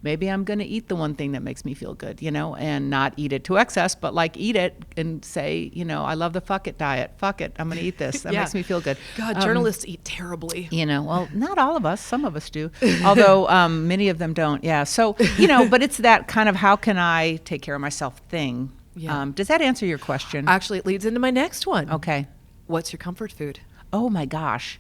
maybe I'm going to eat the one thing that makes me feel good, and not eat it to excess, but like eat it and say, I love the fuck it diet. Fuck it. I'm going to eat this. That makes me feel good. God, journalists eat terribly. Well, not all of us. Some of us do. Although many of them don't. Yeah. So, but it's that kind of how can I take care of myself thing. Yeah. Does that answer your question? Actually, it leads into my next one. Okay. What's your comfort food? Oh my gosh.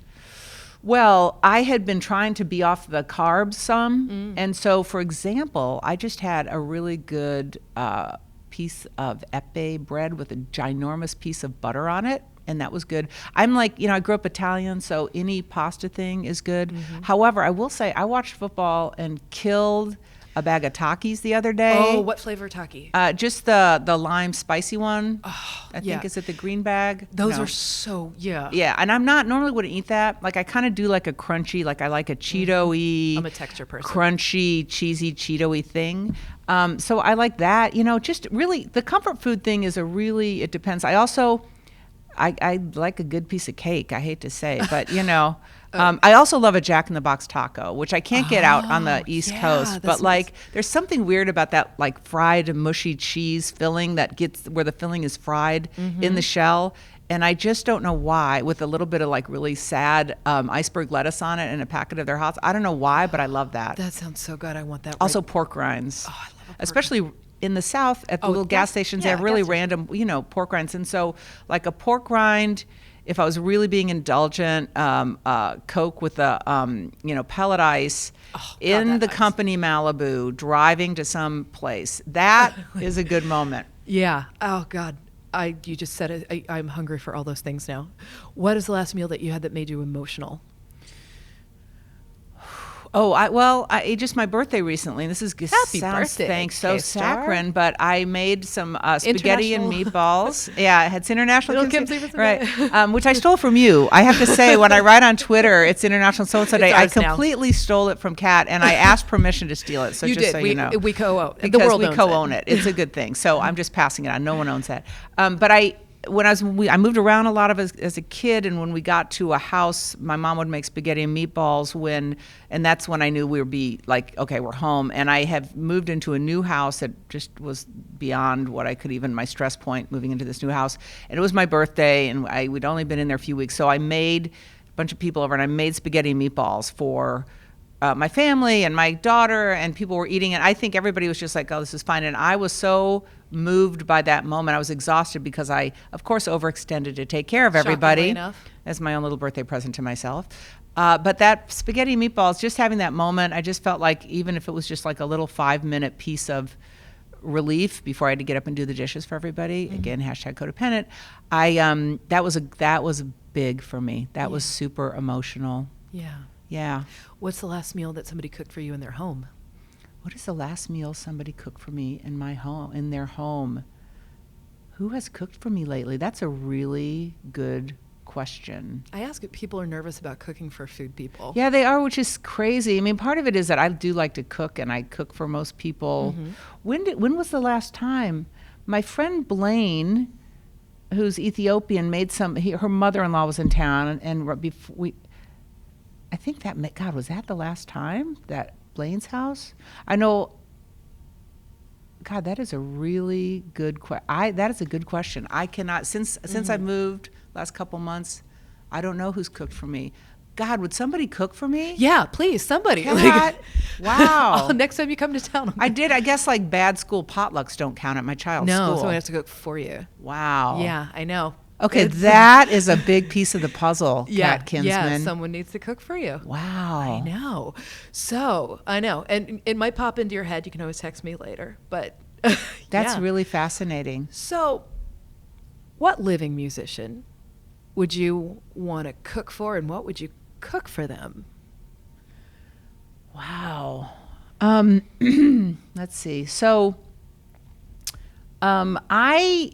Well, I had been trying to be off the carbs some. And so, for example, I just had a really good piece of epes bread with a ginormous piece of butter on it. And that was good. I'm like, I grew up Italian, so any pasta thing is good. However, I will say I watched football and killed a bag of Takis the other day. Oh, what flavor Taki? Just the lime spicy one. Oh, I think is it the green bag? Those are so, Yeah, and I'm not normally wouldn't eat that. Like I kind of do like a crunchy, like I like a Cheeto-y. I'm a texture person. Crunchy, cheesy, Cheeto-y thing. So I like that. Just really the comfort food thing is it depends. I also, I like a good piece of cake. I hate to say, but I also love a Jack in the Box taco, which I can't get out on the East Coast. But like, there's something weird about that, like fried mushy cheese filling that gets where the filling is fried in the shell. And I just don't know why, with a little bit of like really sad iceberg lettuce on it and a packet of their hots. I don't know why, but I love that. That sounds so good. I want that. Also pork rinds. Oh, I love a pork especially in the South at the little gas stations. They have really random, pork rinds. And so like a pork rind, if I was really being indulgent, Coke with a, pellet ice in the company Malibu, driving to some place. That is a good moment. Yeah. Oh, God. You just said it. I'm hungry for all those things now. What is the last meal that you had that made you emotional? Oh, just my birthday recently. And this is Happy birthday. Thanks, so saccharine. But I made some spaghetti and meatballs. Yeah, it's International Kim Severson right? Which I stole from you. I have to say, when I write on Twitter, it's International So-and-so Day. I completely stole it from Kat, and I asked permission to steal it. So you just did. So you know, we co-own. Because the world we owns co-own it. It's a good thing. So I'm just passing it on. No one owns that. But I moved around a lot as a kid, and when we got to a house, my mom would make spaghetti and meatballs and that's when I knew we would be like, okay, we're home. And I have moved into a new house that just was beyond what I could even, my stress point moving into this new house. And it was my birthday, and we'd only been in there a few weeks. So I made a bunch of people over, and I made spaghetti and meatballs for my family and my daughter, and people were eating it. I think everybody was just like, oh, this is fine. And I was so moved by that moment. I was exhausted because I, of course, overextended to take care of everybody enough. as my own little birthday present to myself. But that spaghetti and meatballs, just having that moment, I just felt like even if it was just like a little 5-minute piece of relief before I had to get up and do the dishes for everybody, again, hashtag codependent, that was big for me. That was super emotional. Yeah. Yeah. What's the last meal that somebody cooked for you in their home? What is the last meal somebody cooked for me in my home, in their home? Who has cooked for me lately? That's a really good question. I ask if people are nervous about cooking for food people. Yeah, they are, which is crazy. I mean, part of it is that I do like to cook, and I cook for most people. When was the last time? My friend Blaine, who's Ethiopian, made her mother-in-law was in town, and before I think that, God, was that the last time? That Blaine's house? I know, God, that is a really good question. That is a good question. I cannot, since I've moved last couple months, I don't know who's cooked for me. God, would somebody cook for me? Yeah, please, somebody. God, wow. Next time you come to town. I guess like bad school potlucks don't count at my child's school. No, someone has to cook for you. Wow. Yeah, I know. Okay, that is a big piece of the puzzle, Kat Kinsman. Yeah, someone needs to cook for you. Wow. I know. So, I know. And it might pop into your head. You can always text me later. But that's really fascinating. So, what living musician would you want to cook for, and what would you cook for them? Wow. Let's see. So, I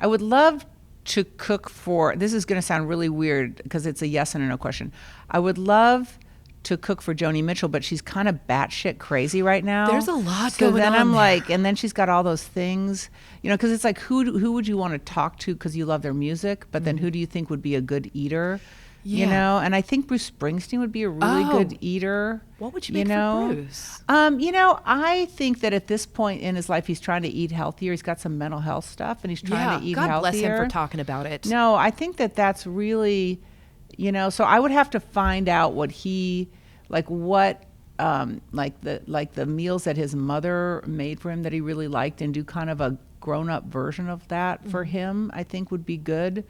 would love to cook for, this is going to sound really weird because it's a yes and a no question. I would love to cook for Joni Mitchell, but she's kind of batshit crazy right now. There's a lot going on. So then I'm there. like, and then she's got all those things, because it's like, who would you want to talk to because you love their music, but then who do you think would be a good eater? Yeah. And I think Bruce Springsteen would be a really good eater. What would you make for Bruce? I think that at this point in his life, he's trying to eat healthier. He's got some mental health stuff, and he's trying to eat healthier. God bless him for talking about it. No, I think that that's really, so I would have to find out what he, like the meals that his mother made for him that he really liked, and do kind of a grown-up version of that for him, I think would be good.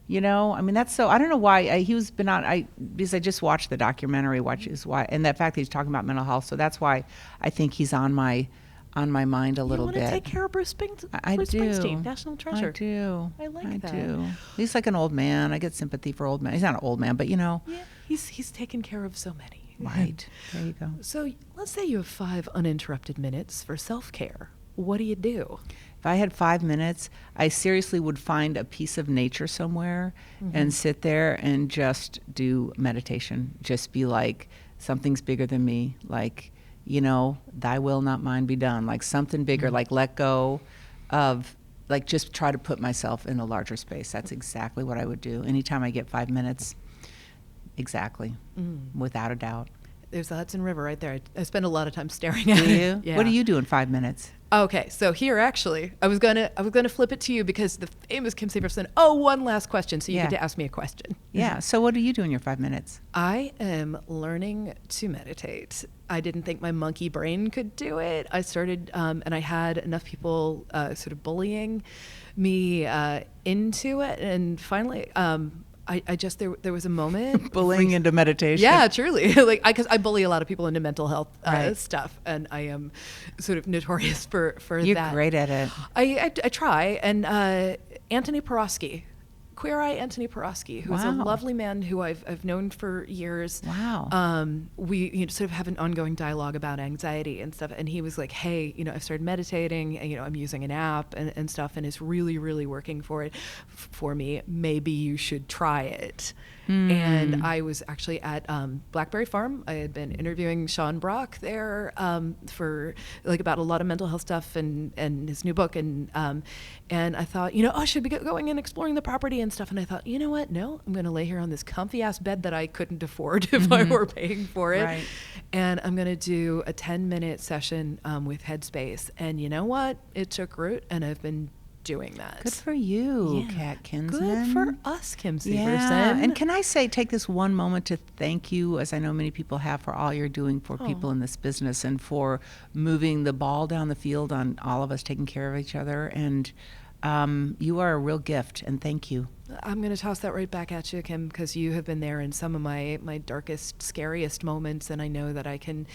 I mean, that's so, I don't know why because I just watched the documentary, and that fact that he's talking about mental health. So that's why I think he's on my mind a little bit. You want to take care of Bruce Springsteen, national treasure. I do. I like that. I do. He's like an old man. I get sympathy for old men. He's not an old man, but Yeah, he's taken care of so many. Right. There you go. So let's say you have 5 uninterrupted minutes for self-care. What do you do? If I had 5 minutes, I seriously would find a piece of nature somewhere and sit there and just do meditation. Just be like, something's bigger than me. Like, thy will, not mine, be done. Like something bigger, like let go of, like just try to put myself in a larger space. That's exactly what I would do. Anytime I get 5 minutes, exactly, without a doubt. There's the Hudson River right there. I spend a lot of time staring at it. Do you? Yeah. What do you do in 5 minutes? Okay, so here actually, I was gonna flip it to you because the famous Kim Severson. Oh, one last question, so you get to ask me a question. Yeah. So what do you do in your 5 minutes? I am learning to meditate. I didn't think my monkey brain could do it. I started, and I had enough people sort of bullying me into it, and finally, I just there was a moment bullying into meditation. Yeah, truly. Because I bully a lot of people into mental health stuff, and I am sort of notorious for You're that. You're great at it. I try. And Anthony Bourdain, Queer Eye Anthony Bourdain, who is a lovely man who I've known for years. Wow. We sort of have an ongoing dialogue about anxiety and stuff. And he was like, hey, I've started meditating, and, I'm using an app and stuff, and it's really, really working for me. Maybe you should try it. And I was actually at Blackberry Farm. I had been interviewing Sean Brock there for about a lot of mental health stuff and his new book. And I thought, I should be going and exploring the property and stuff. And I thought, you know what? No, I'm going to lay here on this comfy ass bed that I couldn't afford if I were paying for it. Right. And I'm going to do a 10-minute session with Headspace. And you know what? It took root, and I've been doing that. Good for you, Yeah. Kat Kinsman. Good for us, Kim Severson. Yeah. And can I say, take this one moment to thank you, as I know many people have, for all you're doing for people in this business and for moving the ball down the field on all of us taking care of each other. And you are a real gift, and thank you. I'm going to toss that right back at you, Kim, because you have been there in some of my darkest, scariest moments, and I know that I can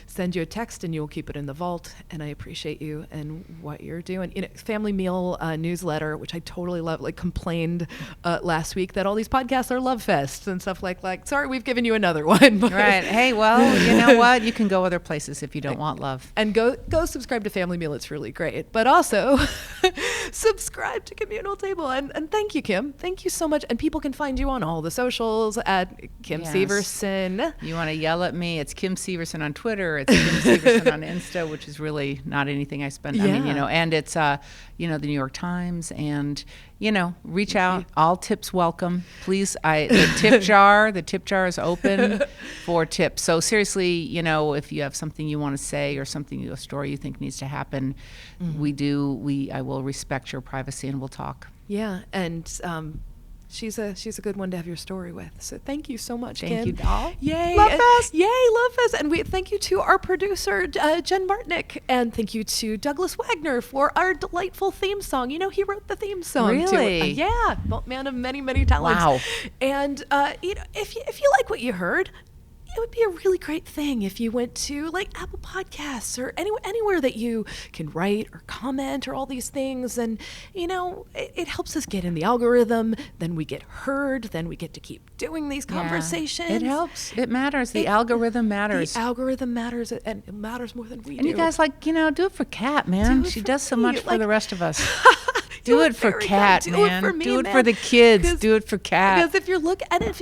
send you a text and you'll keep it in the vault, and I appreciate you and what you're doing. You know, Family Meal newsletter, which I totally love, like complained last week that all these podcasts are love fests and stuff like, sorry, we've given you another one. Right. Hey, well, you know what? You can go other places if you don't want love. And go subscribe to Family Meal. It's really great. But also subscribe to Communal Table. And thank you, Kim. Thank you so much. And people can find you on all the socials at Kim Severson. You want to yell at me? It's Kim Severson on Twitter. It's Kim Severson on Insta, which is really not anything I spend. Yeah. I mean, and it's, the New York Times, and, reach out. All tips welcome. Please, the tip jar is open for tips. So seriously, if you have something you want to say or a story you think needs to happen, I will respect your privacy and we'll talk. Yeah, and she's a good one to have your story with. So thank you so much, Kim. Thank you, doll. Yay. Love Fest. Yay, Love Fest. And we thank you to our producer, Jen Martnick, and thank you to Douglas Wagner for our delightful theme song. He wrote the theme song. Really? Yeah, man of many, many talents. Wow. And, if you like what you heard, it would be a really great thing if you went to like Apple Podcasts or anywhere that you can write or comment or all these things. And, it helps us get in the algorithm. Then we get heard. Then we get to keep doing these conversations. It helps. It matters. The algorithm matters. The algorithm matters, and it matters more than we do. And you guys do it for Kat, man. She does so much for the rest of us. Do it for Kat, man. Do it for me, do it man. for the kids. Do it for Kat. Because if you're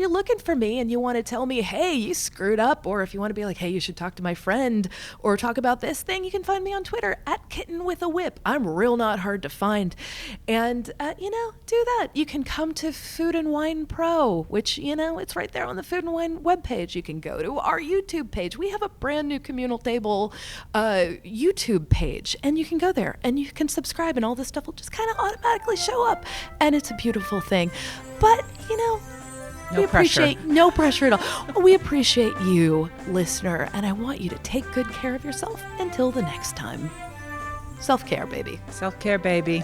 looking for me and you want to tell me, hey, you screwed up, or if you want to be like, hey, you should talk to my friend or talk about this thing, you can find me on Twitter at Kitten with a Whip. I'm real not hard to find. And, do that. You can come to Food and Wine Pro, which, it's right there on the Food and Wine webpage. You can go to our YouTube page. We have a brand new Communal Table YouTube page, and you can go there and you can subscribe, and all this stuff will just kind of automatically show up, and it's a beautiful thing. But No pressure. No pressure at all. We appreciate you, listener, and I want you to take good care of yourself until the next time. Self-care, baby. Self-care, baby.